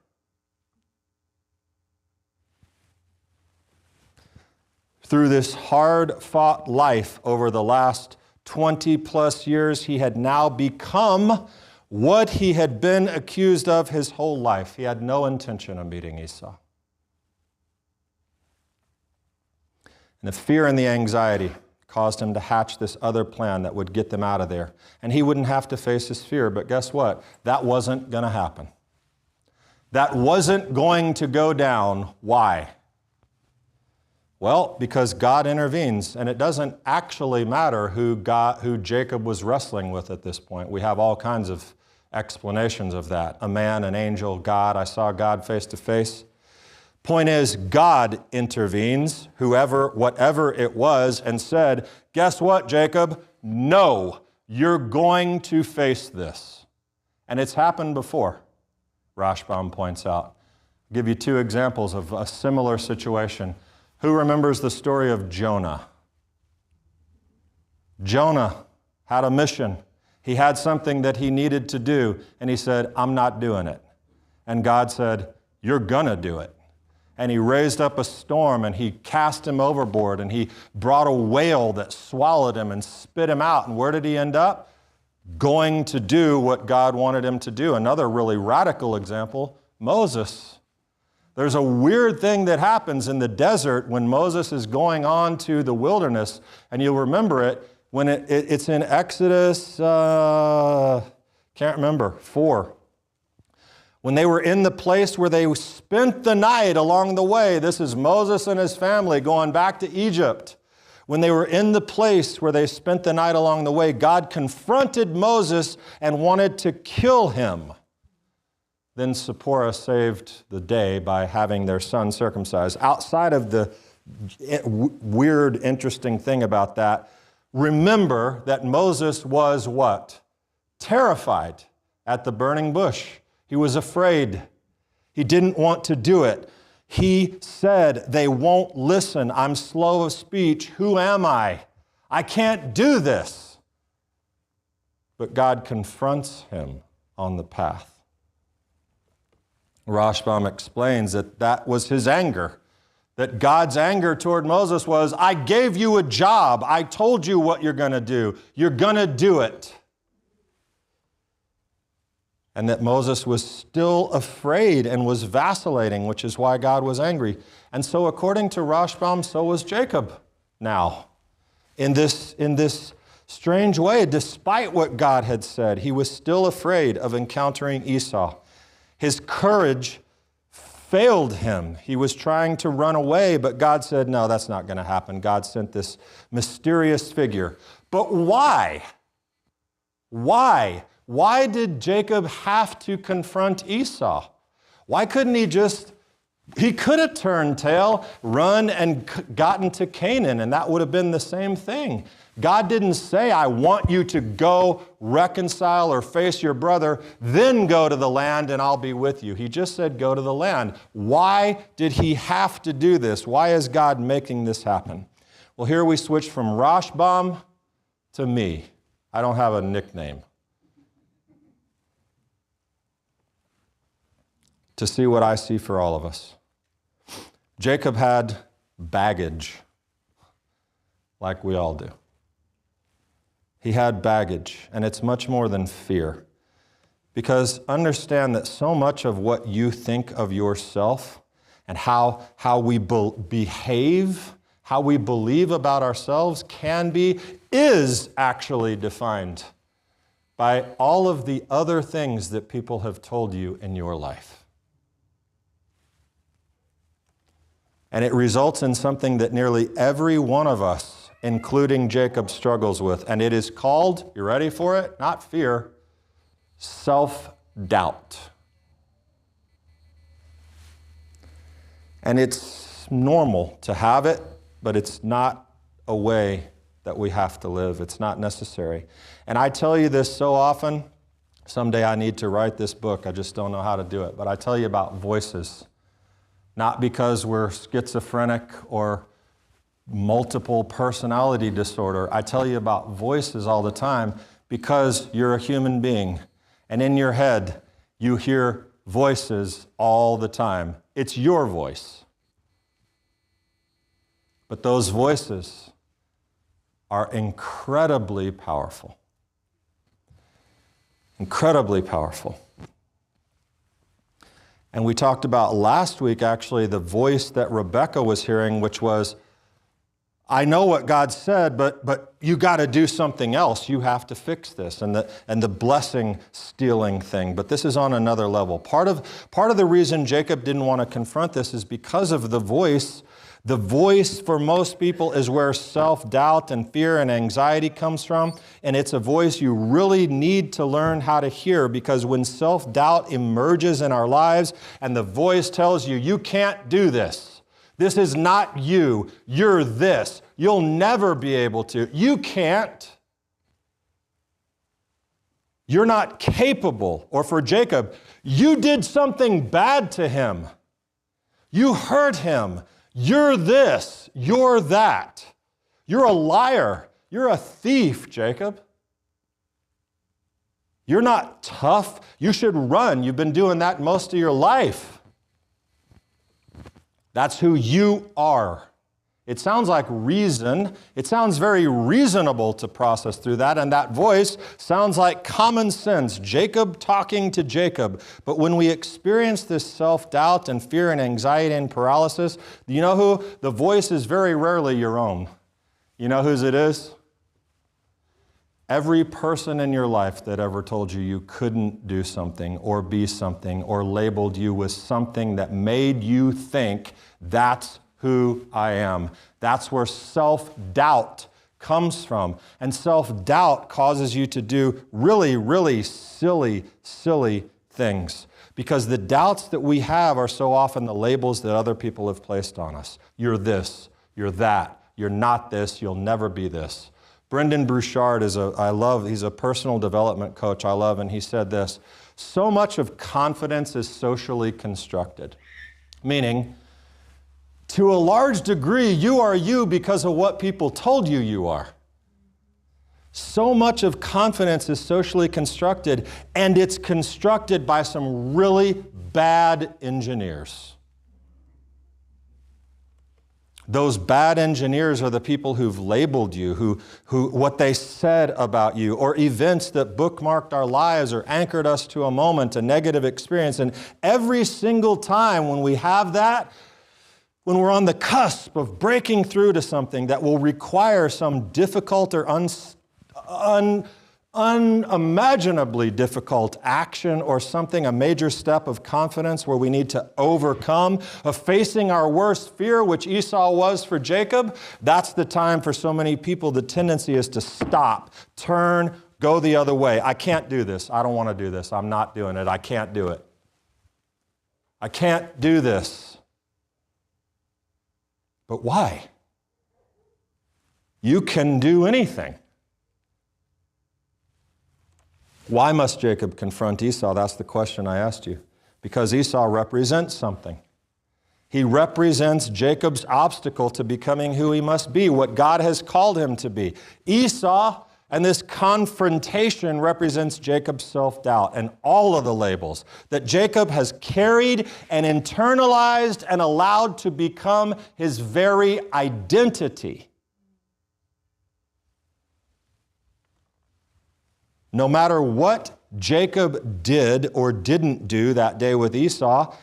C: Through this hard-fought life over the last 20 plus years, he had now become what he had been accused of his whole life. He had no intention of meeting Esau. And the fear and the anxiety caused him to hatch this other plan that would get them out of there. And he wouldn't have to face his fear, but guess what? That wasn't going to happen. That wasn't going to go down. Why? Well, because God intervenes, and it doesn't actually matter who Jacob was wrestling with at this point. We have all kinds of explanations of that. A man, an angel, God. I saw God face to face. Point is, God intervenes, whatever it was, and said, guess what, Jacob? No, you're going to face this. And it's happened before, Rashbam points out. I'll give you two examples of a similar situation. Who remembers the story of Jonah? Jonah had a mission. He had something that he needed to do, and he said, I'm not doing it. And God said, you're gonna do it. And he raised up a storm, and he cast him overboard, and he brought a whale that swallowed him and spit him out. And where did he end up? Going to do what God wanted him to do. Another really radical example, Moses. There's a weird thing that happens in the desert when Moses is going on to the wilderness, and you'll remember it when it's in Exodus, can't remember, 4. When they were in the place where they spent the night along the way, this is Moses and his family going back to Egypt. When they were in the place where they spent the night along the way, God confronted Moses and wanted to kill him. Then Zipporah saved the day by having their son circumcised. Outside of the weird, interesting thing about that, remember that Moses was what? Terrified at the burning bush. He was afraid. He didn't want to do it. He said, they won't listen. I'm slow of speech. Who am I? I can't do this. But God confronts him on the path. Rashbam explains that was his anger. That God's anger toward Moses was, I gave you a job. I told you what you're going to do. You're going to do it. And that Moses was still afraid and was vacillating, which is why God was angry. And so according to Rashbam, so was Jacob now. In this strange way, despite what God had said, he was still afraid of encountering Esau. His courage failed him. He was trying to run away, but God said, no, that's not going to happen. God sent this mysterious figure. But why? Why? Why did Jacob have to confront Esau? Why couldn't he could have turned tail, run, and gotten to Canaan, and that would have been the same thing. God didn't say, I want you to go reconcile or face your brother, then go to the land and I'll be with you. He just said, go to the land. Why did he have to do this? Why is God making this happen? Well, here we switch from Rashbam to me. I don't have a nickname. To see what I see for all of us. Jacob had baggage, like we all do. He had baggage, and it's much more than fear. Because understand that so much of what you think of yourself and how we behave, how we believe about ourselves is actually defined by all of the other things that people have told you in your life. And it results in something that nearly every one of us, including Jacob, struggles with. And it is called, you ready for it? Not fear, self-doubt. And it's normal to have it, but it's not a way that we have to live. It's not necessary. And I tell you this so often, someday I need to write this book. I just don't know how to do it. But I tell you about voices. Not because we're schizophrenic or multiple personality disorder. I tell you about voices all the time because you're a human being. And in your head, you hear voices all the time. It's your voice. But those voices are incredibly powerful. Incredibly powerful. And we talked about last week, actually, the voice that Rebecca was hearing, which was, I know what God said, but you got to do something else. You have to fix this, and the blessing stealing thing. But this is on another level. Part of the reason Jacob didn't want to confront this is because of the voice. The voice for most people is where self-doubt and fear and anxiety comes from, and it's a voice you really need to learn how to hear, because when self-doubt emerges in our lives and the voice tells you, you can't do this, this is not you, you're this, you'll never be able to, you can't, you're not capable, or for Jacob, you did something bad to him, you hurt him, you're this, you're that. You're a liar. You're a thief, Jacob. You're not tough. You should run. You've been doing that most of your life. That's who you are. It sounds like reason. It sounds very reasonable to process through that, and that voice sounds like common sense, Jacob talking to Jacob. But when we experience this self-doubt and fear and anxiety and paralysis, you know who? The voice is very rarely your own. You know whose it is? Every person in your life that ever told you you couldn't do something or be something or labeled you with something that made you think that's who I am. That's where self-doubt comes from. And self-doubt causes you to do really, really silly things. Because the doubts that we have are so often the labels that other people have placed on us. You're this, you're that, you're not this, you'll never be this. Brendan Bouchard he's a personal development coach I love, and he said this, so much of confidence is socially constructed. Meaning, to a large degree, you are you because of what people told you you are. So much of confidence is socially constructed, and it's constructed by some really bad engineers. Those bad engineers are the people who've labeled you, who what they said about you, or events that bookmarked our lives or anchored us to a moment, a negative experience. And every single time when we have that, when we're on the cusp of breaking through to something that will require some difficult or unimaginably difficult action or something, a major step of confidence where we need to overcome, of facing our worst fear, which Esau was for Jacob, that's the time for so many people the tendency is to stop, turn, go the other way. I can't do this. I don't want to do this. I'm not doing it. I can't do it. I can't do this. But why? You can do anything. Why must Jacob confront Esau? That's the question I asked you. Because Esau represents something. He represents Jacob's obstacle to becoming who he must be, what God has called him to be. Esau and this confrontation represents Jacob's self-doubt and all of the labels that Jacob has carried and internalized and allowed to become his very identity. No matter what Jacob did or didn't do that day with Esau,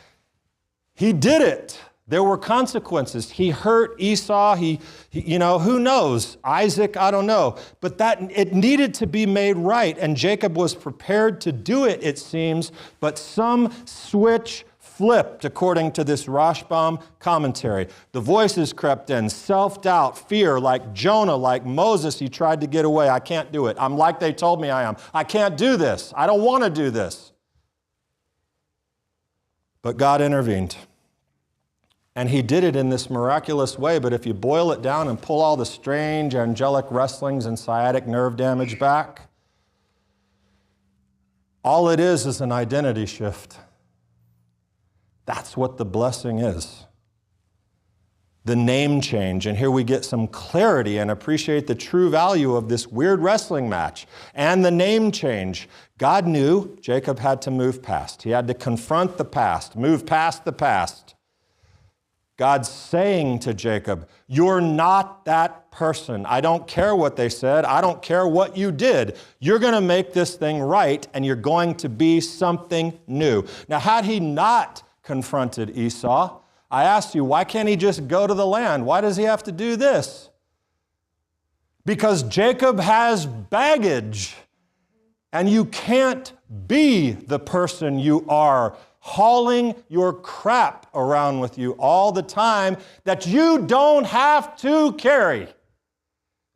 C: he did it. There were consequences. He hurt Esau. He who knows? Isaac, I don't know. But that it needed to be made right, and Jacob was prepared to do it, it seems, but some switch flipped, according to this Rashbam commentary. The voices crept in, self-doubt, fear, like Jonah, like Moses. He tried to get away. I can't do it. I'm like they told me I am. I can't do this. I don't want to do this. But God intervened. And he did it in this miraculous way, but if you boil it down and pull all the strange angelic wrestlings and sciatic nerve damage back, all it is an identity shift. That's what the blessing is. The name change. And here we get some clarity and appreciate the true value of this weird wrestling match and the name change. God knew Jacob had to move past. He had to confront the past, move past the past. God's saying to Jacob, you're not that person. I don't care what they said. I don't care what you did. You're going to make this thing right, and you're going to be something new. Now, had he not confronted Esau, I asked you, why can't he just go to the land? Why does he have to do this? Because Jacob has baggage, and you can't be the person you are hauling your crap around with you all the time that you don't have to carry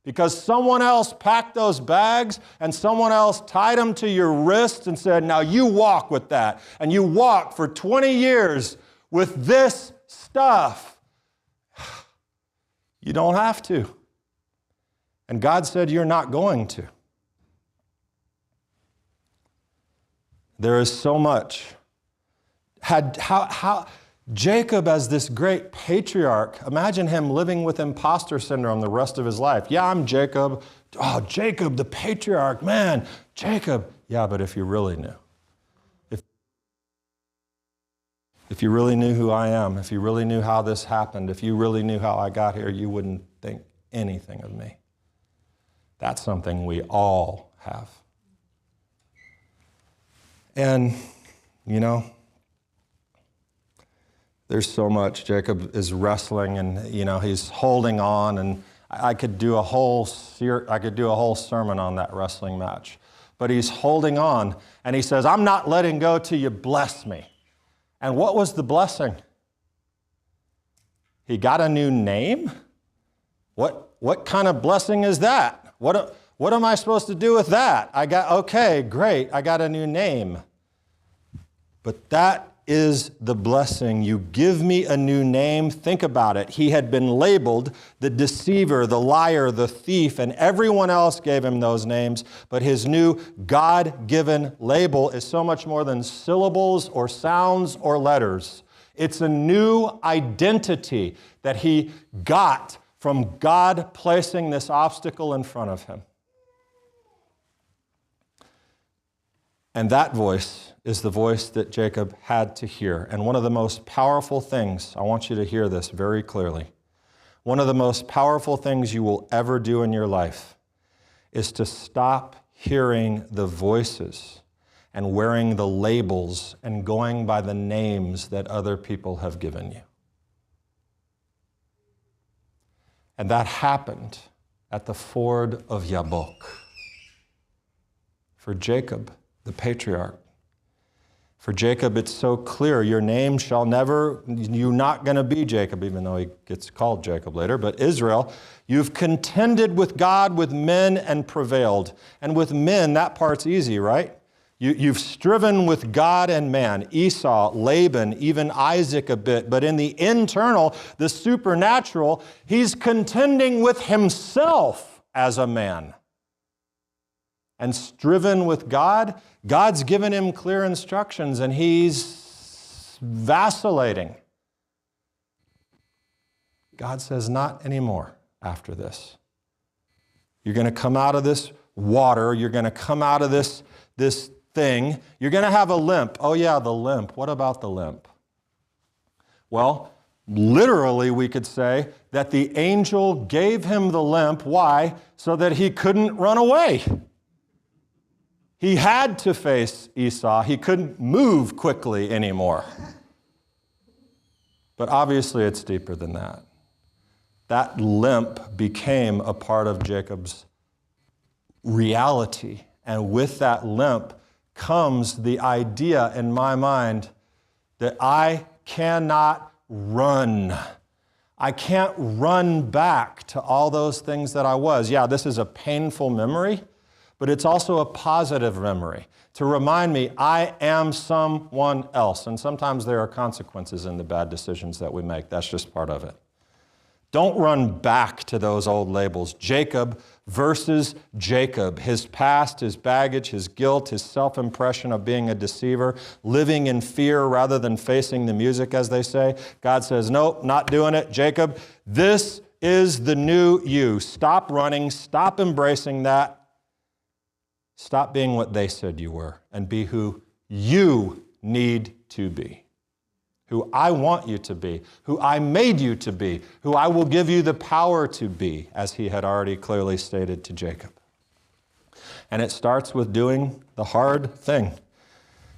C: because someone else packed those bags and someone else tied them to your wrist and said, now you walk with that. And you walk for 20 years with this stuff. You don't have to. And God said you're not going to. There is so much. How Jacob, as this great patriarch, imagine him living with imposter syndrome the rest of his life. Yeah, I'm Jacob. Oh, Jacob, the patriarch, man, Jacob. Yeah, but if you really knew, if you really knew who I am, if you really knew how this happened, if you really knew how I got here, you wouldn't think anything of me. That's something we all have. And, there's so much. Jacob is wrestling, and he's holding on, and I could do a whole sermon on that wrestling match. But he's holding on, and he says, "I'm not letting go till you bless me." And what was the blessing? He got a new name? What kind of blessing is that? What am I supposed to do with that? Okay, great, I got a new name. But that is the blessing. You give me a new name. Think about it. He had been labeled the deceiver, the liar, the thief, and everyone else gave him those names. But his new God-given label is so much more than syllables or sounds or letters. It's a new identity that he got from God placing this obstacle in front of him. And that voice is the voice that Jacob had to hear. And one of the most powerful things, I want you to hear this very clearly, one of the most powerful things you will ever do in your life is to stop hearing the voices and wearing the labels and going by the names that other people have given you. And that happened at the ford of Jabbok. For Jacob, the patriarch. For Jacob, it's so clear, your name shall never, you're not going to be Jacob, even though he gets called Jacob later, but Israel, you've contended with God, with men, and prevailed. And with men, that part's easy, right? You've striven with God and man, Esau, Laban, even Isaac a bit. But in the internal, the supernatural, he's contending with himself as a man. And striven with God, God's given him clear instructions, and he's vacillating. God says, not anymore after this. You're going to come out of this water. You're going to come out of this thing. You're going to have a limp. Oh yeah, the limp. What about the limp? Well, literally we could say that the angel gave him the limp. Why? So that he couldn't run away. He had to face Esau. He couldn't move quickly anymore. But obviously it's deeper than that. That limp became a part of Jacob's reality. And with that limp comes the idea in my mind that I cannot run. I can't run back to all those things that I was. Yeah, this is a painful memory, but it's also a positive memory to remind me I am someone else. And sometimes there are consequences in the bad decisions that we make. That's just part of it. Don't run back to those old labels. Jacob versus Jacob. His past, his baggage, his guilt, his self-impression of being a deceiver, living in fear rather than facing the music, as they say. God says, nope, not doing it. Jacob, this is the new you. Stop running. Stop embracing that. Stop being what they said you were and be who you need to be. Who I want you to be, who I made you to be, who I will give you the power to be, as he had already clearly stated to Jacob. And it starts with doing the hard thing.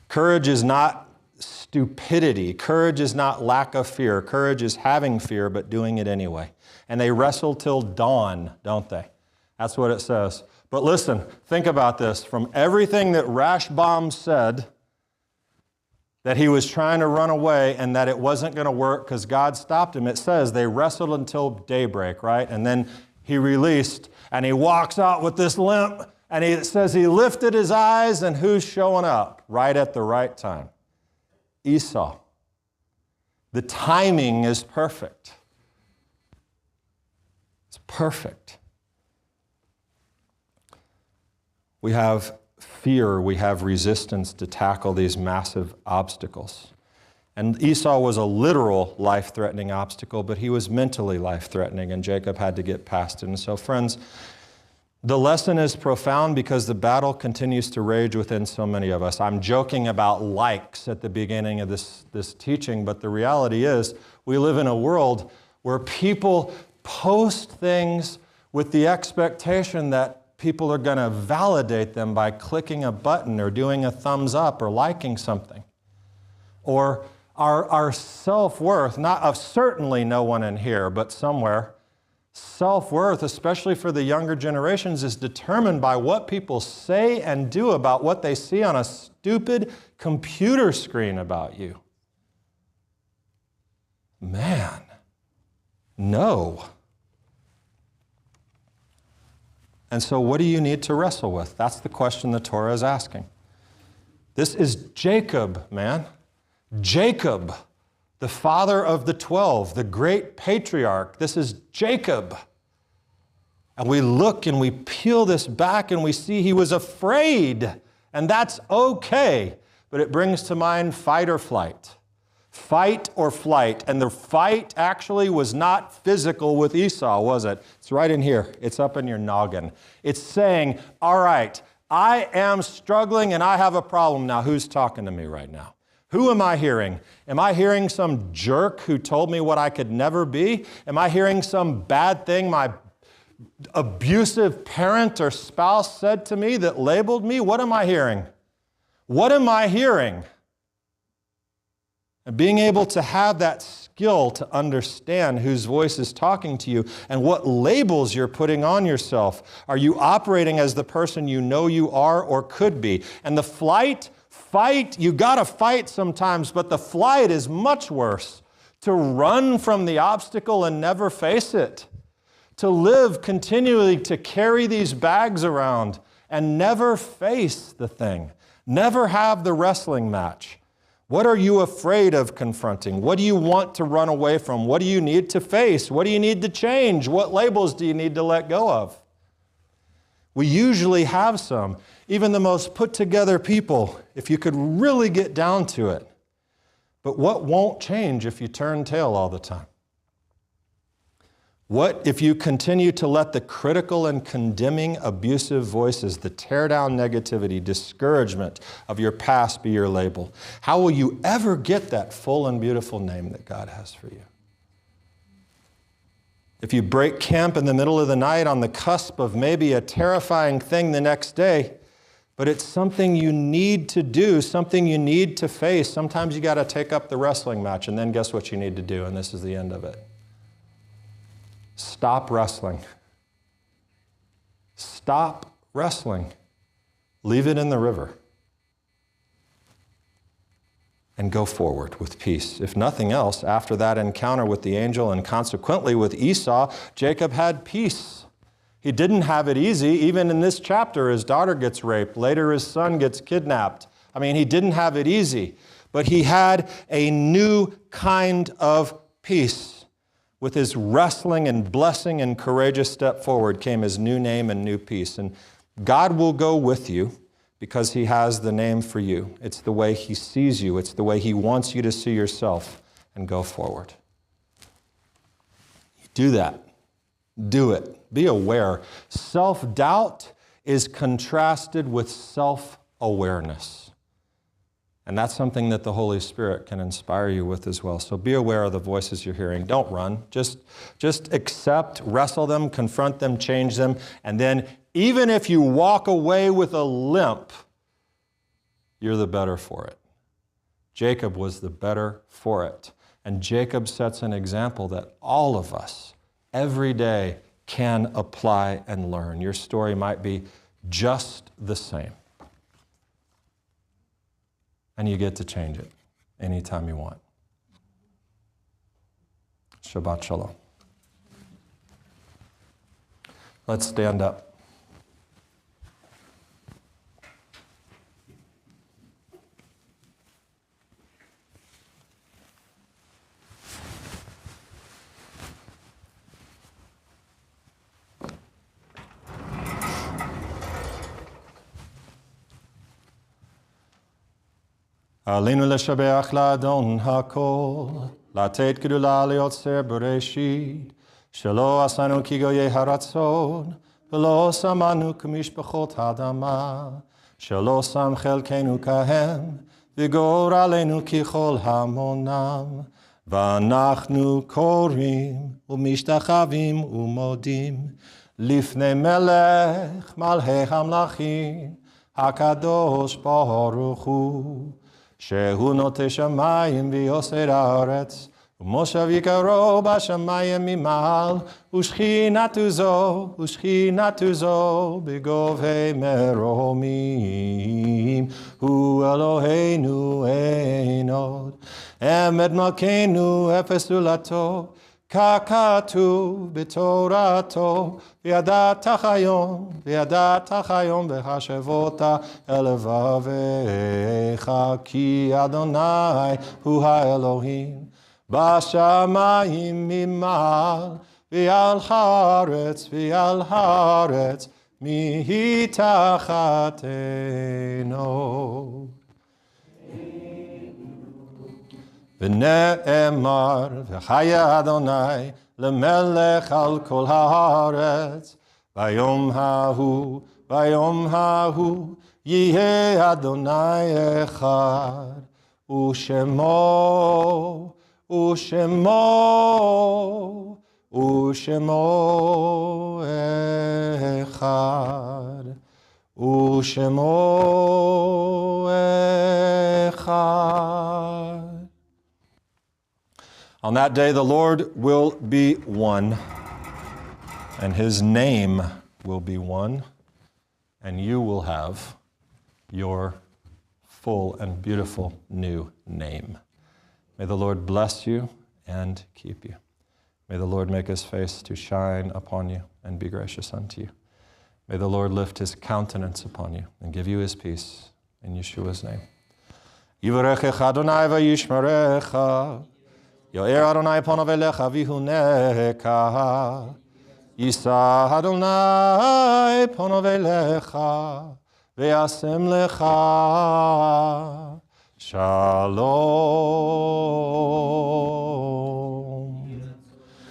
C: Courage is not stupidity. Courage is not lack of fear. Courage is having fear, but doing it anyway. And they wrestle till dawn, don't they? That's what it says. But listen, think about this. From everything that Rashbam said, that he was trying to run away and that it wasn't going to work because God stopped him. It says they wrestled until daybreak, right? And then he released and he walks out with this limp and it says he lifted his eyes and who's showing up right at the right time? Esau. The timing is perfect. It's perfect. We have fear, we have resistance to tackle these massive obstacles. And Esau was a literal life-threatening obstacle, but he was mentally life-threatening, and Jacob had to get past it. And so, friends, the lesson is profound because the battle continues to rage within so many of us. I'm joking about likes at the beginning of this teaching, but the reality is we live in a world where people post things with the expectation that people are going to validate them by clicking a button or doing a thumbs up or liking something. Or our self-worth, certainly no one in here, but somewhere, self-worth, especially for the younger generations, is determined by what people say and do about what they see on a stupid computer screen about you. Man, no. And so what do you need to wrestle with? That's the question the Torah is asking. This is Jacob, man. Jacob, the father of the 12, the great patriarch. This is Jacob. And we look and we peel this back and we see he was afraid. And that's okay. But it brings to mind fight or flight. Fight or flight. And the fight actually was not physical with Esau, was it? It's right in here. It's up in your noggin. It's saying, all right, I am struggling and I have a problem. Now, who's talking to me right now? Who am I hearing? Am I hearing some jerk who told me what I could never be? Am I hearing some bad thing my abusive parent or spouse said to me that labeled me? What am I hearing? What am I hearing? And being able to have that skill to understand whose voice is talking to you and what labels you're putting on yourself. Are you operating as the person you know you are or could be? And the fight, you gotta fight sometimes, but the flight is much worse. To run from the obstacle and never face it. To live continually to carry these bags around and never face the thing. Never have the wrestling match. What are you afraid of confronting? What do you want to run away from? What do you need to face? What do you need to change? What labels do you need to let go of? We usually have some. Even the most put together people, if you could really get down to it. But what won't change if you turn tail all the time? What if you continue to let the critical and condemning abusive voices, the tear down negativity, discouragement of your past be your label? How will you ever get that full and beautiful name that God has for you? If you break camp in the middle of the night on the cusp of maybe a terrifying thing the next day, But it's something you need to do, something you need to face. Sometimes you got to take up the wrestling match, and then guess what you need to do, and this is the end of it. Stop wrestling. Stop wrestling. Leave it in the river. And go forward with peace. If nothing else, after that encounter with the angel and consequently with Esau, Jacob had peace. He didn't have it easy. Even in this chapter, his daughter gets raped. Later, his son gets kidnapped. I mean, he didn't have it easy. But he had a new kind of peace. With his wrestling and blessing and courageous step forward came his new name and new peace. And God will go with you because he has the name for you. It's the way he sees you. It's the way he wants you to see yourself and go forward. Do that. Do it. Be aware. Self-doubt is contrasted with self-awareness. And that's something that the Holy Spirit can inspire you with as well. So be aware of the voices you're hearing. Don't run. Just accept, wrestle them, confront them, change them, and then even if you walk away with a limp, you're the better for it. Jacob was the better for it. And Jacob sets an example that all of us, every day, can apply and learn. Your story might be just the same. And you get to change it anytime you want. Shabbat Shalom. Let's stand up. עלינו לשבח לאדון הכל, לתת גדולה ליוצר בראשית, שלא עשינו כגויי הרצון, ולא שמנו כמשפחות האדמה, שלא שם חלקנו כהם, וגורלנו ככל המונם, ואנחנו קוראים ומשתחווים ומודים, לפני מלך מלכי המלכים, הקדוש ברוך הוא, שהוא נוטה שמיים ויוסר הארץ, ומושב יקרו בשמיים ממעל, ושכינתו זו בגובה מרומים, הוא אלוהינו אין עוד, אמת מלכנו אפס זולתו, ככתוב בתורתו, וידעת חיום והשבות אל לבביך, כי אדוני הוא האלוהים, בשמיים ממעל, ועל הארץ מתחתנו. ונאמר, וחיה אדוני למלך על כל הארץ, ביום ההוא יהיה אדוני אחד, ושמו אחד, ושמו אחד. On that day, the Lord will be one, and his name will be one, and you will have your full and beautiful new name. May the Lord bless you and keep you. May the Lord make his face to shine upon you and be gracious unto you. May the Lord lift his countenance upon you and give you his peace in Yeshua's name. Yivarechecha Adonai vayishmerecha. Yo'er Adonai panav elecha vihuneka. Yisa Adonai panav elecha ve'asem lecha shalom.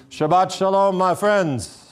C: Shabbat Shalom, my friends.